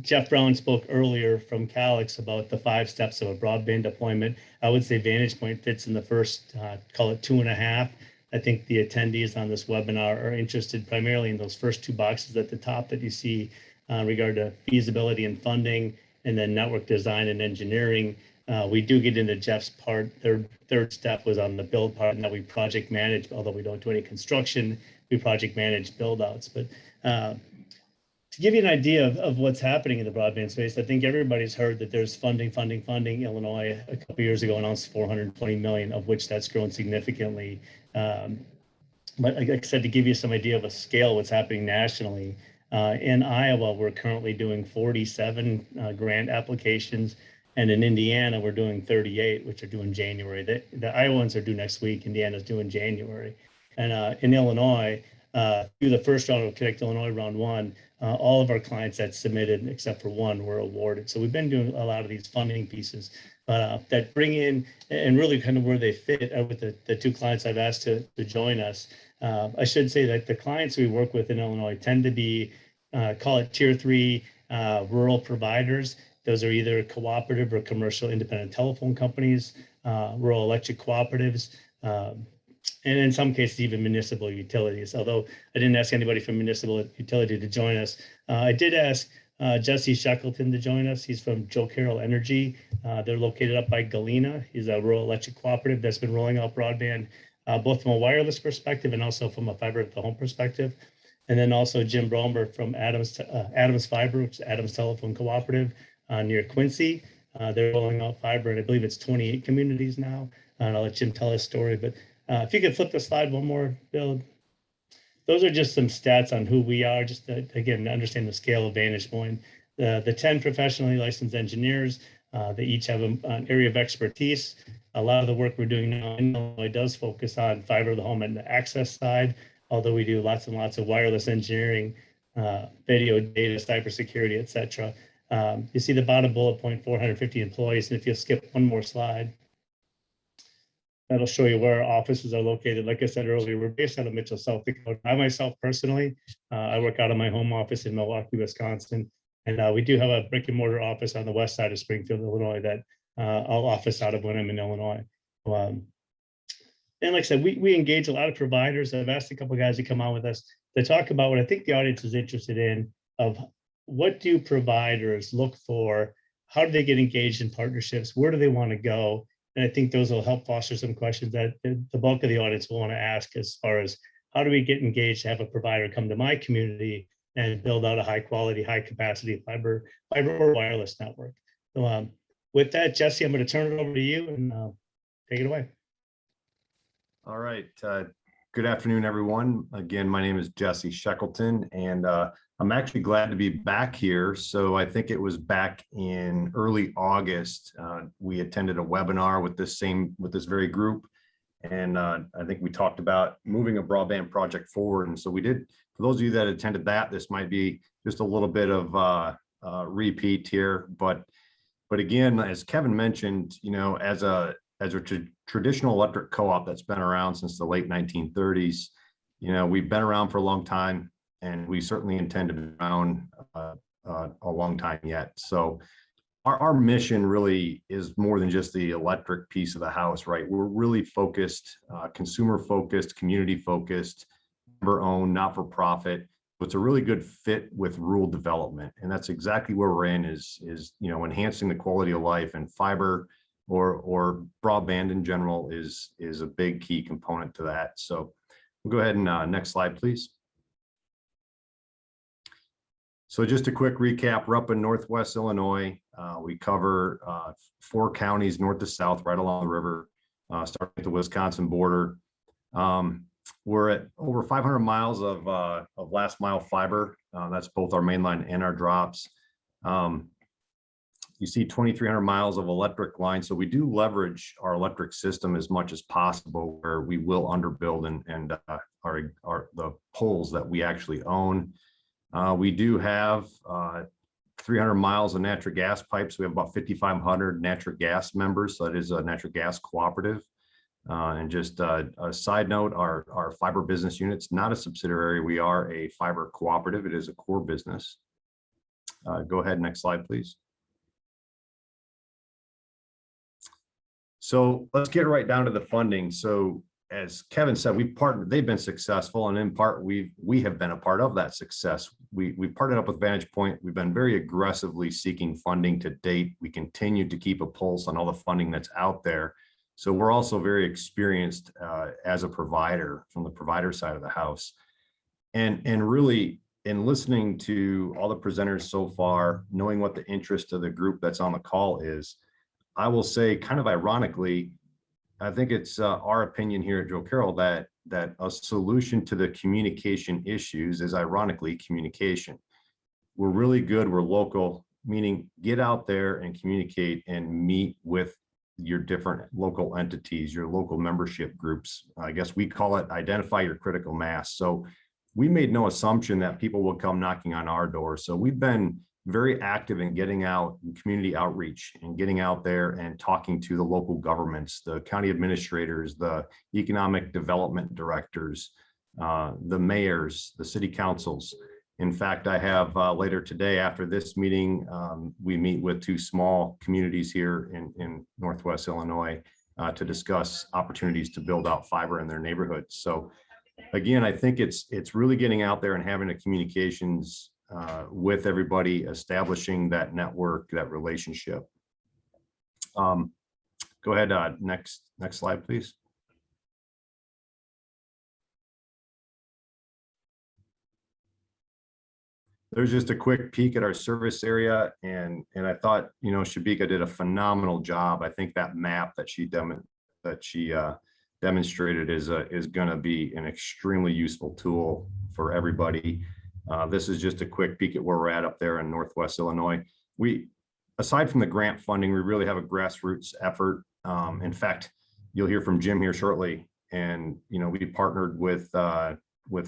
Jeff Brown spoke earlier from Calix about the 5 steps of a broadband deployment. I would say Vantage Point fits in the first, call it 2.5. I think the attendees on this webinar are interested primarily in those first 2 boxes at the top that you see regard to feasibility and funding, and then network design and engineering. We do get into Jeff's part. Their third step was on the build part, and that we project manage, although we don't do any construction, we project manage build outs. But to give you an idea of what's happening in the broadband space, I think everybody's heard that there's funding. Illinois a couple years ago announced $420 million, of which that's grown significantly. But like I said, to give you some idea of a scale, what's happening nationally, in Iowa, we're currently doing 47 grant applications. And in Indiana, we're doing 38, which are due in January. The Iowans are due next week. Indiana's due in January. And in Illinois, through the first round of Connect Illinois round 1, all of our clients that submitted, except for one, were awarded. So we've been doing a lot of these funding pieces that bring in and really kind of where they fit with the 2 clients I've asked to join us. I should say that the clients we work with in Illinois tend to be, call it tier 3 rural providers. Those are either cooperative or commercial independent telephone companies, rural electric cooperatives, and in some cases, even municipal utilities. Although I didn't ask anybody from municipal utility to join us. I did ask Jesse Shackleton to join us. He's from Joe Carroll Energy. They're located up by Galena. He's a rural electric cooperative that's been rolling out broadband, both from a wireless perspective and also from a fiber to the home perspective. And then also Jim Bromberg from Adams Fiber, which is Adams Telephone Cooperative near Quincy. They're rolling out fiber, and I believe it's 28 communities now. And I'll let Jim tell his story. But if you could flip the slide one more, Bill. Those are just some stats on who we are, just to, again, to understand the scale of Vantage Point. The 10 professionally licensed engineers, they each have an area of expertise. A lot of the work we're doing now in Illinois does focus on fiber to the home and the access side, although we do lots and lots of wireless engineering, video, data, cybersecurity, et cetera. You see the bottom bullet point, 450 employees. And if you'll skip one more slide, that'll show you where our offices are located. Like I said earlier, we're based out of Mitchell, South Dakota. I myself personally, I work out of my home office in Milwaukee, Wisconsin. And we do have a brick and mortar office on the west side of Springfield, Illinois, that I'll office out of when I'm in Illinois. And like I said, we engage a lot of providers. I've asked a couple of guys to come on with us to talk about what I think the audience is interested in, of what do providers look for? How do they get engaged in partnerships? Where do they want to go? And I think those will help foster some questions that the bulk of the audience will want to ask, as far as how do we get engaged to have a provider come to my community and build out a high quality, high capacity fiber or wireless network. So with that, Jesse, I'm going to turn it over to you and take it away. All right. Good afternoon, everyone. Again, my name is Jesse Shackleton, and I'm actually glad to be back here. So I think it was back in early August, we attended a webinar with this very group. And I think we talked about moving a broadband project forward. And so we did, for those of you that attended that, this might be just a little bit of repeat here. But again, as Kevin mentioned, you know, as a traditional electric co-op that's been around since the late 1930s, you know, we've been around for a long time, and we certainly intend to be around a long time yet. So our mission really is more than just the electric piece of the house, right? We're really focused, consumer focused, community focused, member owned, not for profit. It's a really good fit with rural development, and that's exactly where we're in. Is you know, enhancing the quality of life, and fiber or broadband in general is a big key component to that. So we'll go ahead and next slide, please. So just a quick recap, we're up in Northwest Illinois. We cover 4 counties north to south, right along the river, starting at the Wisconsin border. We're at over 500 miles of last mile fiber. That's both our main line and our drops. You see 2,300 miles of electric line. So we do leverage our electric system as much as possible, where we will underbuild and the poles that we actually own. We do have 300 miles of natural gas pipes. We have about 5,500 natural gas members. So that is a natural gas cooperative. And just a side note, our fiber business unit's not a subsidiary. We are a fiber cooperative. It is a core business. Go ahead, next slide, please. So let's get right down to the funding. So as Kevin said, they've been successful, and in part we have been a part of that success. We partnered up with Vantage Point. We've been very aggressively seeking funding to date. We continue to keep a pulse on all the funding that's out there. So we're also very experienced as a provider from the provider side of the house. And really, in listening to all the presenters so far, knowing what the interest of the group that's on the call is, I will say, kind of ironically, I think it's our opinion here at Joe Carroll that a solution to the communication issues is ironically communication. We're really good, we're local, meaning get out there and communicate and meet with your different local entities, your local membership groups. I guess we call it identify your critical mass. So we made no assumption that people would come knocking on our door. So we've been very active in getting out in community outreach and getting out there and talking to the local governments, the county administrators, the economic development directors, the mayors, the city councils. In fact, I have later today after this meeting, we meet with 2 small communities here in Northwest Illinois to discuss opportunities to build out fiber in their neighborhoods. So again, I think it's really getting out there and having a communications with everybody, establishing that network, that relationship. Go ahead, next slide, please. there's just a quick peek at our service area, and I thought, you know, Shabika did a phenomenal job. I think that map that she demonstrated is going to be an extremely useful tool for everybody. This is just a quick peek at where we're at up there in Northwest Illinois. Aside from the grant funding, we really have a grassroots effort. In fact, you'll hear from Jim here shortly, and you know, we partnered with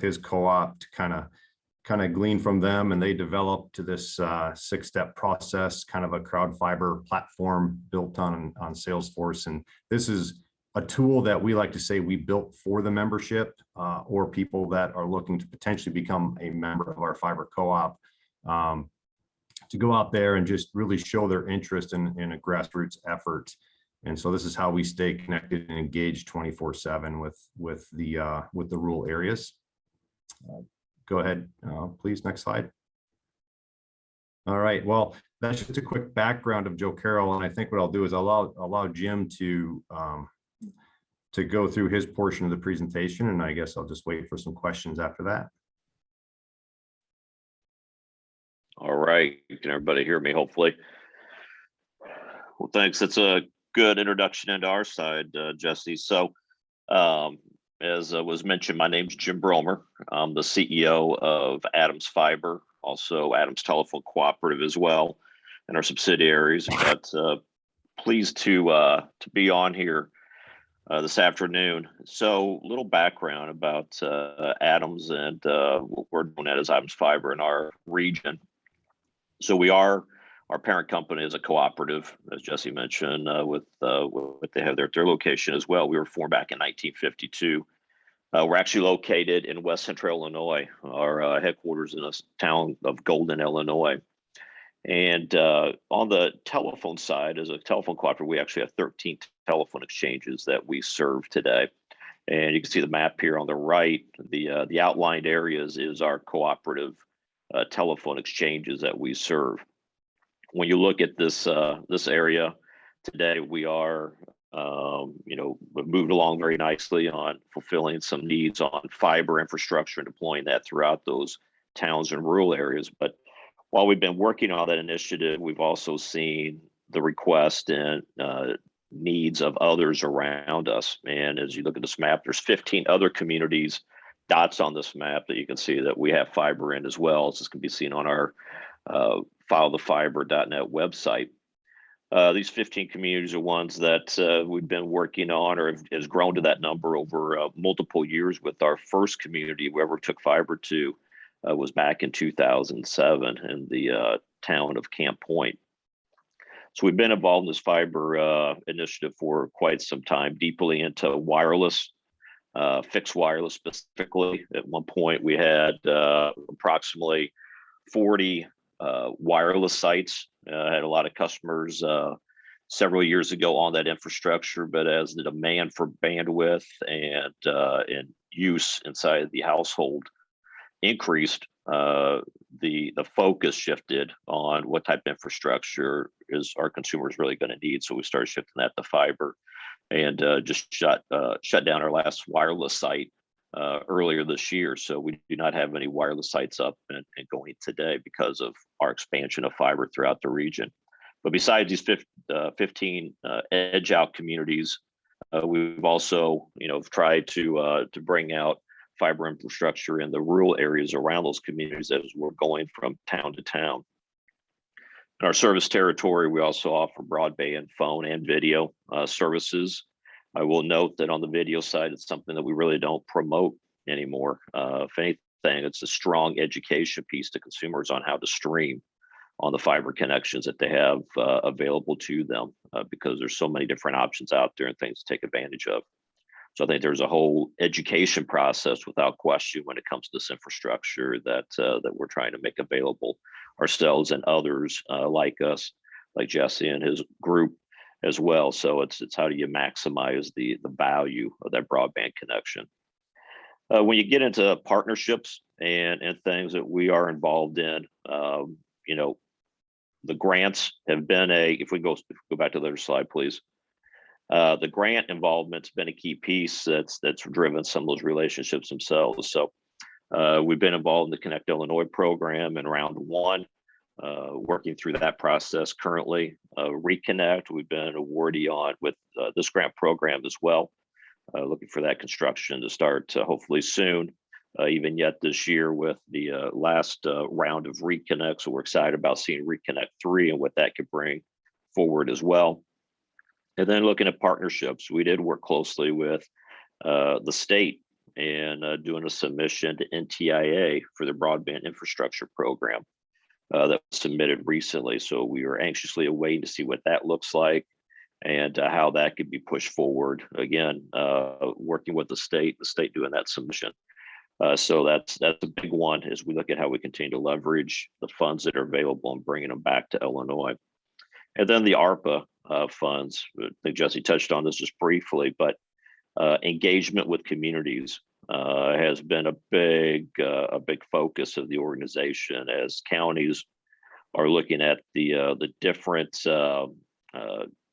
his co-op to kind of glean from them, and they developed this 6-step process, kind of a crowd fiber platform built on Salesforce. And this is a tool that we like to say we built for the membership or people that are looking to potentially become a member of our fiber co-op, to go out there and just really show their interest in a grassroots effort. And so this is how we stay connected and engaged 24/7 with the rural areas. Go ahead, please. Next slide. All right. Well, that's just a quick background of Joe Carroll, and I think what I'll do is I'll allow Jim to go through his portion of the presentation, and I guess I'll just wait for some questions after that. All right. Can everybody hear me? Hopefully. Well, thanks. That's a good introduction into our side, Jesse. So, as was mentioned, my name's Jim Bromer. I'm the CEO of Adams Fiber, also Adams Telephone Cooperative as well, and our subsidiaries. But pleased to be on here this afternoon. So, a little background about Adams and what we're doing at as Adams Fiber in our region. So our parent company is a cooperative, as Jesse mentioned, with they have their location as well. We were formed back in 1952. We're actually located in West Central Illinois. Our headquarters in a town of Golden, Illinois. And on the telephone side, as a telephone cooperative, we actually have 13 telephone exchanges that we serve today. And you can see the map here on the right. The outlined areas is our cooperative telephone exchanges that we serve. When you look at this area today, we are we've moved along very nicely on fulfilling some needs on fiber infrastructure and deploying that throughout those towns and rural areas. But while we've been working on that initiative, we've also seen the request and needs of others around us. And as you look at this map, there's 15 other communities, dots on this map, that you can see that we have fiber in as well. So this can be seen on our followthefiber.net website. These 15 communities are ones that we've been working on, or has grown to that number over multiple years. With our first community we ever took fiber to was back in 2007 in the town of Camp Point. So we've been involved in this fiber initiative for quite some time, deeply into wireless, fixed wireless specifically. At one point we had approximately 40 wireless sites. Had a lot of customers several years ago on that infrastructure, but as the demand for bandwidth and use inside the household increased, the focus shifted on what type of infrastructure is our consumers really going to need. So we started shifting that to fiber, and just shut down our last wireless site earlier this year. So we do not have any wireless sites up and going today because of our expansion of fiber throughout the region. But besides these 15 edge out communities, we've also tried to bring out fiber infrastructure in the rural areas around those communities as we're going from town to town. In our service territory, we also offer broadband, phone, and video services. I will note that on the video side, it's something that we really don't promote anymore. If anything, it's a strong education piece to consumers on how to stream on the fiber connections that they have available to them, because there's so many different options out there and things to take advantage of. So I think there's a whole education process without question when it comes to this infrastructure that we're trying to make available ourselves and others like us, like Jesse and his group as well. So it's how do you maximize the value of that broadband connection. When you get into partnerships and things that we are involved in, the grants have been if we go back to the other slide, please. The grant involvement's been a key piece that's driven some of those relationships themselves. So We've been involved in the Connect Illinois program in round one, working through that process currently. Reconnect, we've been an awardee on with this grant program as well. Looking for that construction to start hopefully soon, even yet this year with the last round of Reconnect. So we're excited about seeing Reconnect 3 and what that could bring forward as well. And then looking at partnerships, we did work closely with the state and doing a submission to NTIA for the broadband infrastructure program that was submitted recently. So we are anxiously awaiting to see what that looks like and how that could be pushed forward. Again, working with the state doing that submission. So that's a big one as we look at how we continue to leverage the funds that are available and bringing them back to Illinois. And then the ARPA funds. I think Jesse touched on this just briefly, but engagement with communities has been a big focus of the organization as counties are looking at the different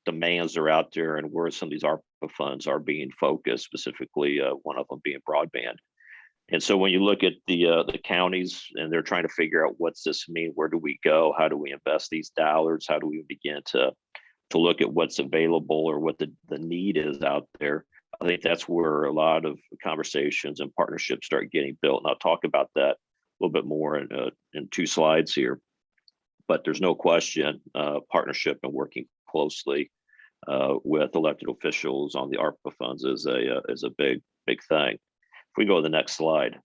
demands that are out there and where some of these ARPA funds are being focused, specifically one of them being broadband. And so when you look at the counties and they're trying to figure out what's this mean, where do we go, how do we invest these dollars, how do we begin to look at what's available or what the need is out there, I think that's where a lot of conversations and partnerships start getting built. And I'll talk about that a little bit more in 2 slides here. But there's no question, partnership and working closely with elected officials on the ARPA funds is a big thing. If we go to the next slide,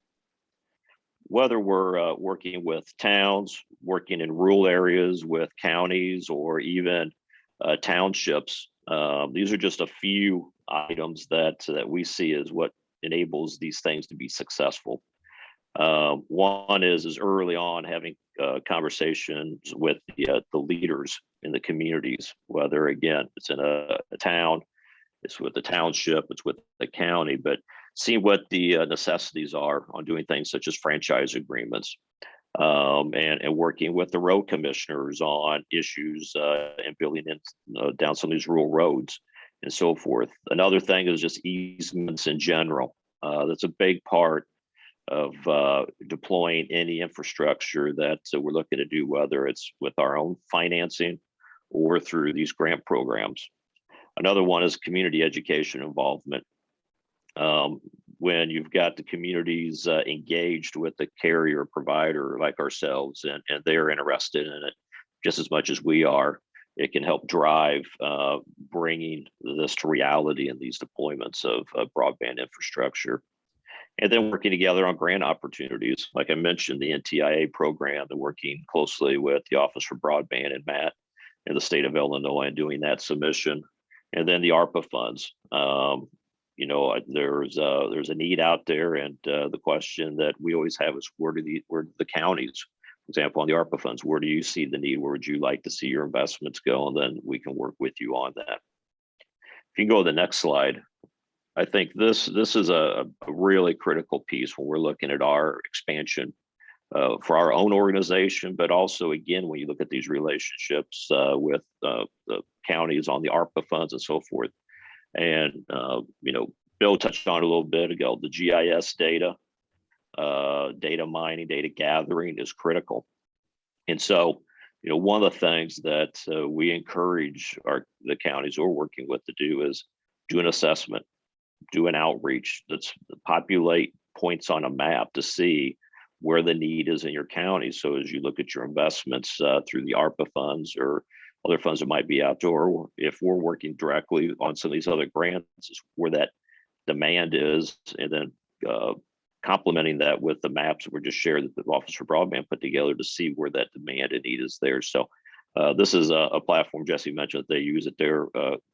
whether we're working with towns, working in rural areas with counties, or even townships, these are just a few items that we see as what enables these things to be successful. One is early on having conversations with the leaders in the communities, whether again it's in a town, it's with the township, it's with the county, but seeing what the necessities are on doing things such as franchise agreements, and working with the road commissioners on issues and building in down some of these rural roads and so forth. Another thing is just easements in general. That's a big part of deploying any infrastructure that we're looking to do, whether it's with our own financing or through these grant programs. Another one is community education involvement. When you've got the communities engaged with the carrier provider like ourselves and they're interested in it just as much as we are, it can help drive bringing this to reality in these deployments of broadband infrastructure. And then working together on grant opportunities. Like I mentioned, the NTIA program, and working closely with the Office for Broadband and Matt in the state of Illinois and doing that submission. And then the ARPA funds. You know, there's a need out there, and the question that we always have is where do the counties, for example, on the ARPA funds, where do you see the need? Where would you like to see your investments go? And then we can work with you on that. If you can go to the next slide, I think this is a really critical piece when we're looking at our expansion for our own organization, but also again when you look at these relationships with the counties on the ARPA funds and so forth. And you know, Bill touched on it a little bit ago, the GIS data, data mining, data gathering is critical. And so, you know, one of the things that we encourage the counties we're working with to do is do an assessment, do an outreach, that's populate points on a map to see where the need is in your county. So as you look at your investments through the ARPA funds or other funds that might be out there, or if we're working directly on some of these other grants, is where that demand is, and then complementing that with the maps that were just shared that the Office for Broadband put together to see where that demand and need is there. So this is a platform Jesse mentioned that they use at their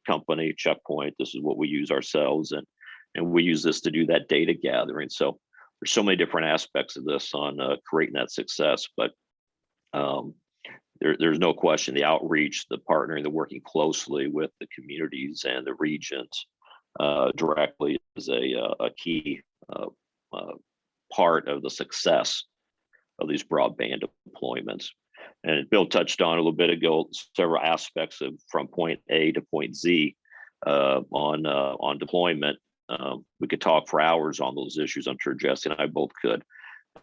company, Checkpoint. This is what we use ourselves, and we use this to do that data gathering. So there's so many different aspects of this on creating that success, but there's no question the outreach, the partnering, the working closely with the communities and the regions directly is a key part of the success of these broadband deployments. And Bill touched on a little bit ago several aspects of from point A to point Z on deployment. We could talk for hours on those issues. I'm sure Jesse and I both could.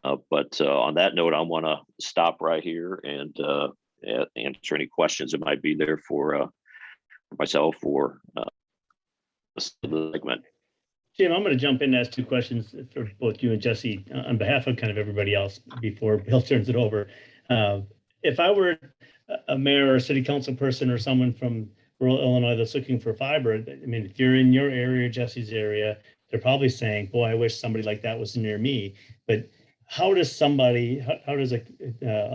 But on that note, I want to stop right here and answer any questions that might be there for myself or the segment. Jim, I'm going to jump in and ask two questions for both you and Jesse on behalf of kind of everybody else before Bill turns it over. If I were a mayor or a city council person or someone from rural Illinois that's looking for fiber, I mean, if you're in your area, Jesse's area, they're probably saying, boy, I wish somebody like that was near me. But how does somebody, how does a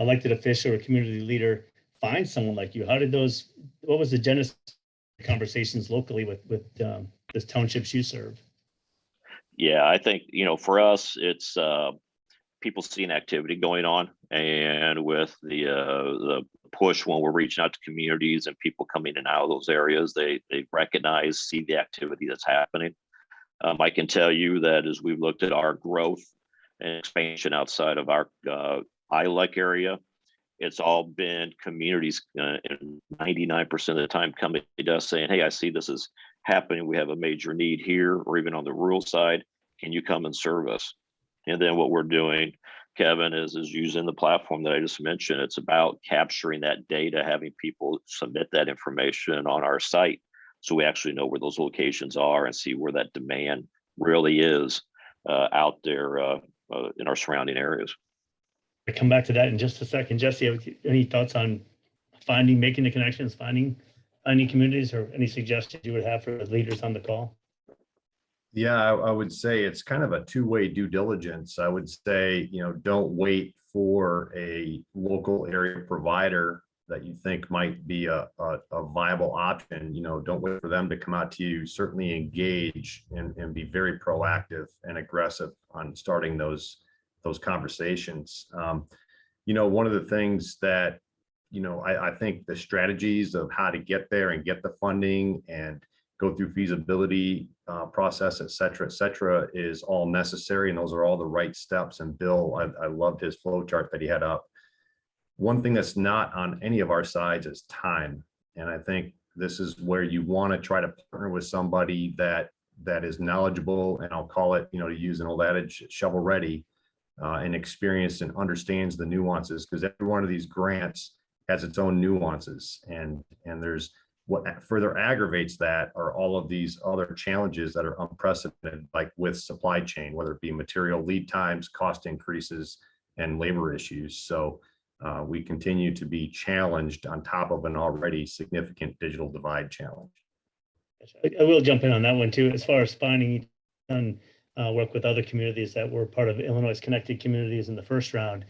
elected official or community leader find someone like you? How did those, what was the genesis of conversations locally with the townships you serve? Yeah, I think, for us, it's people seeing activity going on, and with the push when we're reaching out to communities and people coming in and out of those areas, they recognize, see the activity that's happening. I can tell you that as we've looked at our growth and expansion outside of our ILEC area, it's all been communities, and 99% of the time coming to us saying, hey, I see this is happening. We have a major need here, or even on the rural side. Can you come and serve us? And then what we're doing, Kevin, is using the platform that I just mentioned. It's about capturing that data, having people submit that information on our site, so we actually know where those locations are and see where that demand really is out there in our surrounding areas. I'll come back to that in just a second. Jesse, any thoughts on making the connections, finding communities, or any suggestions you would have for the leaders on the call? Yeah, I would say it's kind of a two-way due diligence. I would say, don't wait for a local area provider that you think might be a viable option. Don't wait for them to come out to you. Certainly engage and be very proactive and aggressive on starting those conversations. One of the things that, I think the strategies of how to get there and get the funding and go through feasibility process, et cetera, is all necessary. And those are all the right steps. And Bill, I loved his flow chart that he had up. One thing that's not on any of our sides is time. And I think this is where you want to try to partner with somebody that is knowledgeable, and I'll call it, to use an old adage, shovel ready, and experienced and understands the nuances, because every one of these grants has its own nuances. And there's, what further aggravates that are all of these other challenges that are unprecedented, like with supply chain, whether it be material lead times, cost increases, and labor issues. So we continue to be challenged on top of an already significant digital divide challenge. I will jump in on that one too. As far as finding work with other communities that were part of Illinois' Connected Communities in the first round,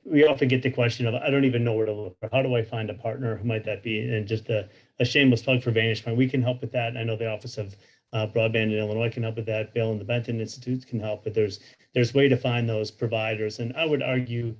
we often get the question of, I don't even know where to look, or how do I find a partner? Who might that be? And just a shameless plug for Vantage Point, we can help with that. I know the Office of Broadband in Illinois can help with that. Bill and the Benton Institute can help, but there's way to find those providers. And I would argue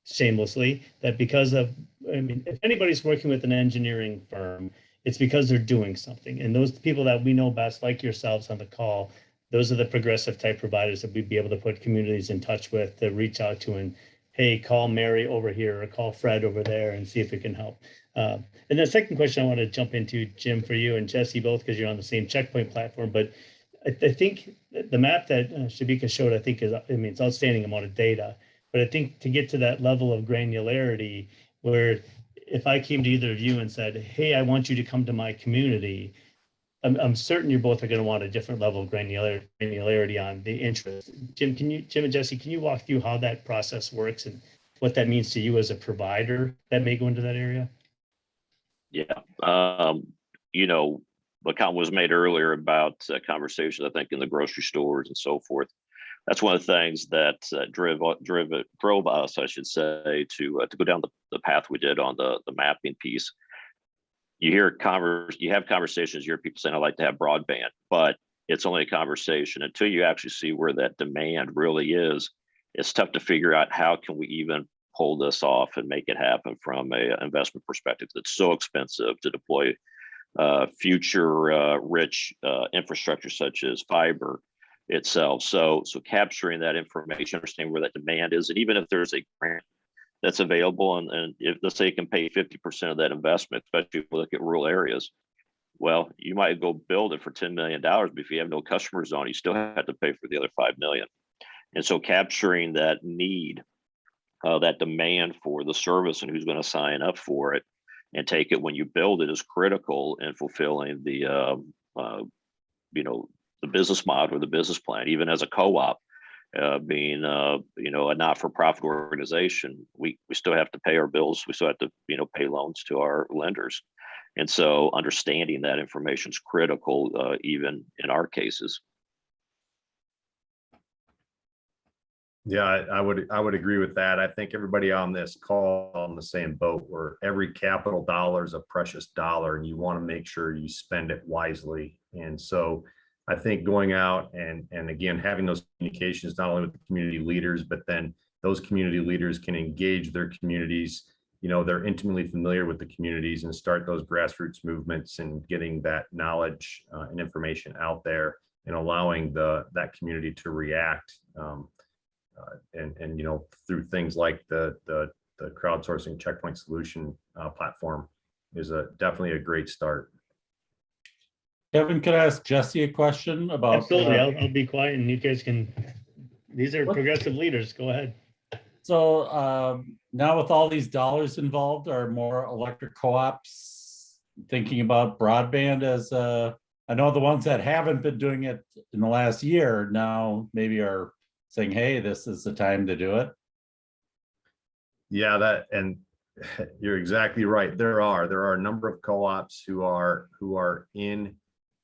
shamelessly that because of, if anybody's working with an engineering firm, it's because they're doing something. And those people that we know best, like yourselves on the call, those are the progressive type providers that we'd be able to put communities in touch with, to reach out to, and hey, call Mary over here or call Fred over there and see if it can help. And the second question I want to jump into, Jim, for you and Jesse both, because you're on the same checkpoint platform. But I think the map that Shabika showed, I think it's outstanding amount of data. But I think to get to that level of granularity, where if I came to either of you and said, hey, I want you to come to my community, I'm certain you both are going to want a different level of granularity on the interest. Jim and Jesse, can you walk through how that process works and what that means to you as a provider that may go into that area? Yeah. The comment was made earlier about conversations, I think, in the grocery stores and so forth. That's one of the things that drove us, I should say, to go down the path we did on the mapping piece. You have conversations, you hear people saying, I'd like to have broadband, but it's only a conversation until you actually see where that demand really is. It's tough to figure out how can we even pull this off and make it happen from an investment perspective. It's so expensive to deploy future rich infrastructure such as fiber itself. So capturing that information, understanding where that demand is, and even if there's a grant that's available, and if, let's say, you can pay 50% of that investment, especially if we look at rural areas, well, you might go build it for $10 million, but if you have no customers on, you still have to pay for the other $5 million. And so capturing that need, that demand for the service and who's going to sign up for it and take it when you build it is critical in fulfilling the, the business model or the business plan. Even as a co-op, being a not-for-profit organization, we still have to pay our bills. We still have to pay loans to our lenders, and so understanding that information is critical, even in our cases. Yeah, I would agree with that. I think everybody on this call on the same boat, where every capital dollar is a precious dollar, and you want to make sure you spend it wisely. And so I think going out and again, having those communications, not only with the community leaders, but then those community leaders can engage their communities. They're intimately familiar with the communities and start those grassroots movements and getting that knowledge and information out there and allowing that community to react. And through things like the crowdsourcing checkpoint solution platform is definitely a great start. Kevin, could I ask Jesse a question about? Absolutely, I'll be quiet and you guys can. These are progressive leaders. Go ahead. So now with all these dollars involved, are more electric co-ops thinking about broadband as I know the ones that haven't been doing it in the last year now maybe are saying, hey, this is the time to do it? Yeah, and you're exactly right. There are a number of co-ops who are in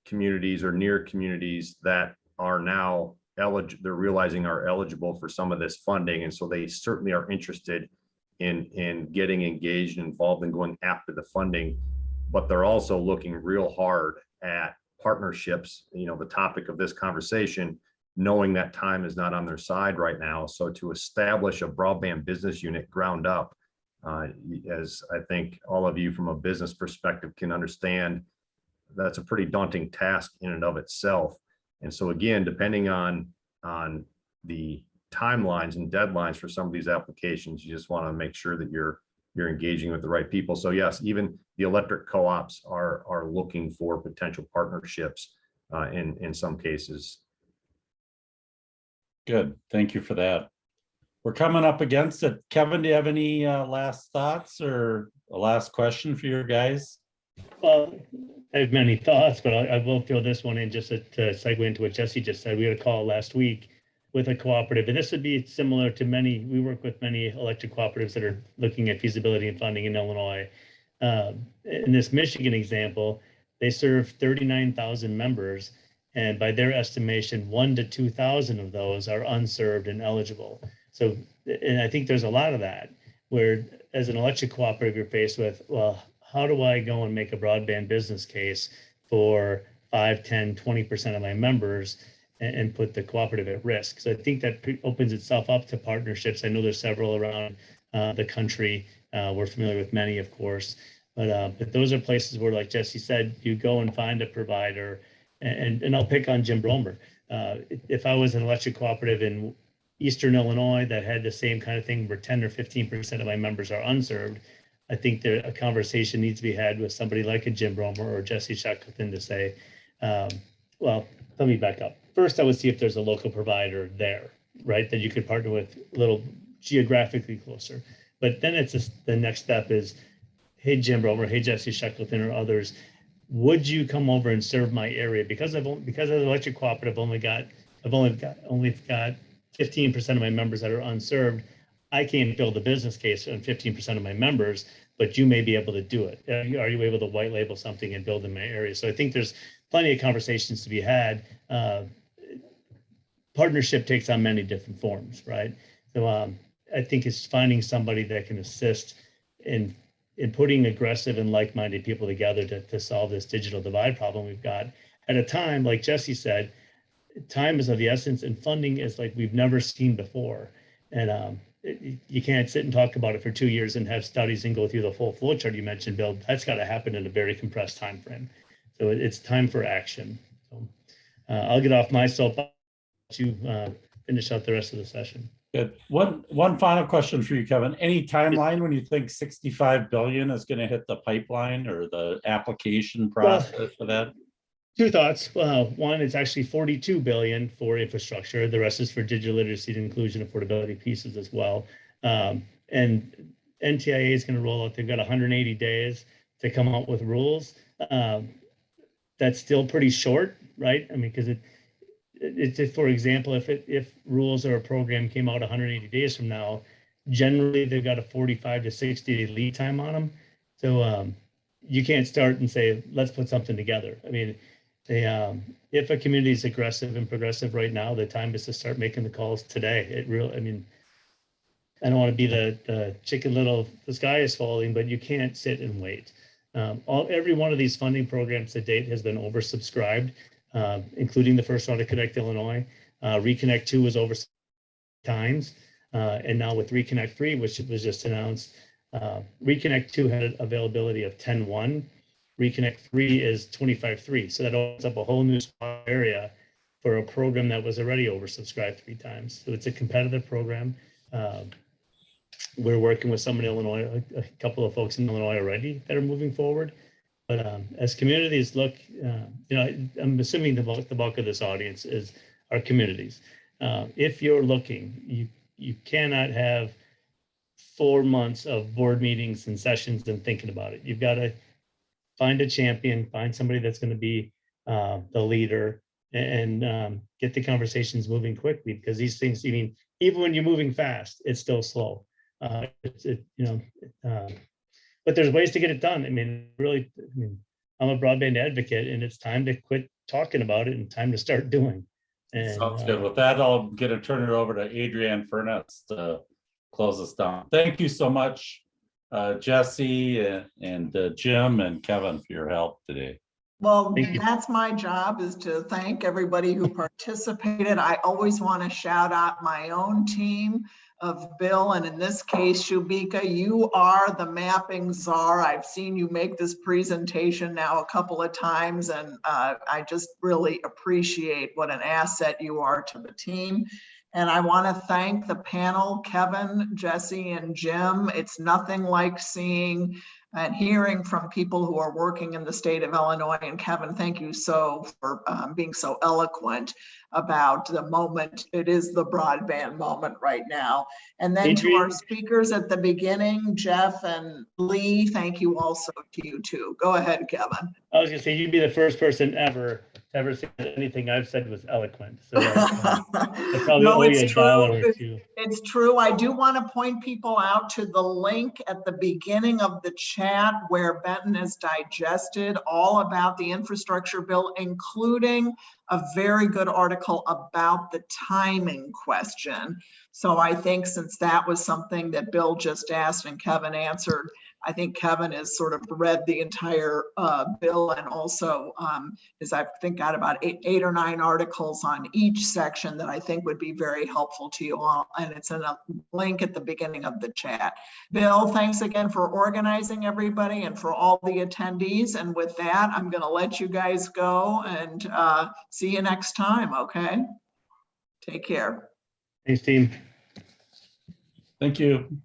communities or near communities that are now eligible. They're realizing are eligible for some of this funding, and so they certainly are interested in getting engaged and involved and going after the funding. But they're also looking real hard at partnerships. The topic of this conversation, knowing that time is not on their side right now. So to establish a broadband business unit ground up, as I think all of you from a business perspective can understand, that's a pretty daunting task in and of itself. And so again, depending on the timelines and deadlines for some of these applications, you just want to make sure that you're engaging with the right people. So yes, even the electric co-ops are looking for potential partnerships in some cases. Good, thank you for that. We're coming up against it. Kevin, do you have any last thoughts or a last question for your guys? Well, I have many thoughts, but I will throw this one in just to segue into what Jesse just said. We had a call last week with a cooperative, and this would be similar to we work with many electric cooperatives that are looking at feasibility and funding in Illinois. In this Michigan example, they serve 39,000 members, and by their estimation, 1,000 to 2,000 of those are unserved and eligible. So, and I think there's a lot of that, where as an electric cooperative, you're faced with, well, how do I go and make a broadband business case for 5, 10, 20% of my members and put the cooperative at risk? So I think that opens itself up to partnerships. I know there's several around the country. We're familiar with many, of course, but those are places where, like Jesse said, you go and find a provider. And I'll pick on Jim Bromer. If I was an electric cooperative in Eastern Illinois that had the same kind of thing where 10 or 15% of my members are unserved, I think a conversation needs to be had with somebody like a Jim Bromer or Jesse Shackleton to say, well, let me back up. First, I would see if there's a local provider there, right, that you could partner with a little geographically closer. But then the next step is, hey, Jim Bromer, hey, Jesse Shackleton or others, would you come over and serve my area? Because as an electric cooperative, I've only got 15% of my members that are unserved. I can't build a business case on 15% of my members, but you may be able to do it. Are you able to white label something and build in my area? So I think there's plenty of conversations to be had. Partnership takes on many different forms, right? So I think it's finding somebody that can assist in putting aggressive and like-minded people together to solve this digital divide problem we've got at a time, like Jesse said, time is of the essence and funding is like we've never seen before. And you can't sit and talk about it for 2 years and have studies and go through the full flow chart you mentioned, Bill. That's got to happen in a very compressed time frame. So it's time for action. So I'll get off my soapbox to finish out the rest of the session. Good. One final question for you, Kevin. Any timeline when you think 65 billion is going to hit the pipeline or the application process for that? Two thoughts. One, it's actually 42 billion for infrastructure. The rest is for digital literacy and inclusion, affordability pieces as well. And NTIA is going to roll out. They've got 180 days to come out with rules. That's still pretty short, right? I mean, because it's for example, if rules or a program came out 180 days from now, generally they've got a 45 to 60 day lead time on them. So you can't start and say, let's put something together. I mean, if a community is aggressive and progressive right now, the time is to start making the calls today. I mean, I don't want to be the chicken little, the sky is falling, but you can't sit and wait. Every one of these funding programs to date has been oversubscribed, including the first round of Connect Illinois. Reconnect 2 was over times. And now with Reconnect 3, which was just announced, Reconnect 2 had availability of 10-1. Reconnect 3 is 25-3. So that opens up a whole new area for a program that was already oversubscribed 3 times. So it's a competitive program. We're working with some in Illinois, a couple of folks in Illinois already that are moving forward. But as communities look, I'm assuming the bulk of this audience is our communities. If you're looking, you cannot have 4 months of board meetings and sessions and thinking about it. You've got to find a champion, find somebody that's going to be the leader, and get the conversations moving quickly, because these things, I mean, even when you're moving fast, it's still slow. But there's ways to get it done. I mean, really, I'm a broadband advocate, and it's time to quit talking about it and time to start doing. And sounds good. With that, I'll turn it over to Adrienne Furness to close us down. Thank you so much, Jesse and Jim and Kevin, for your help today. Well, that's my job, is to thank everybody who participated. I always want to shout out my own team of Bill, and in this case, Shubika, you are the mapping czar. I've seen you make this presentation now a couple of times, and I just really appreciate what an asset you are to the team. And I want to thank the panel, Kevin, Jesse, and Jim. It's nothing like seeing and hearing from people who are working in the state of Illinois. And Kevin, thank you so for being so eloquent about the moment. It is the broadband moment right now. And then to our speakers at the beginning, Jeff and Lee, thank you also to you too. Go ahead, Kevin. I was gonna say, you'd be the first person ever say that anything I've said was eloquent. So I probably No, owe you it's $1 or true. $2. It's true. I do want to point people out to the link at the beginning of the chat where Benton has digested all about the infrastructure bill, including a very good article about the timing question. So I think since that was something that Bill just asked and Kevin answered, I think Kevin has sort of read the entire bill, and also is, I think, got about eight or nine articles on each section that I think would be very helpful to you all. And it's in a link at the beginning of the chat. Bill, thanks again for organizing everybody and for all the attendees. And with that, I'm going to let you guys go and see you next time. Okay. Take care. Thanks, team. Thank you.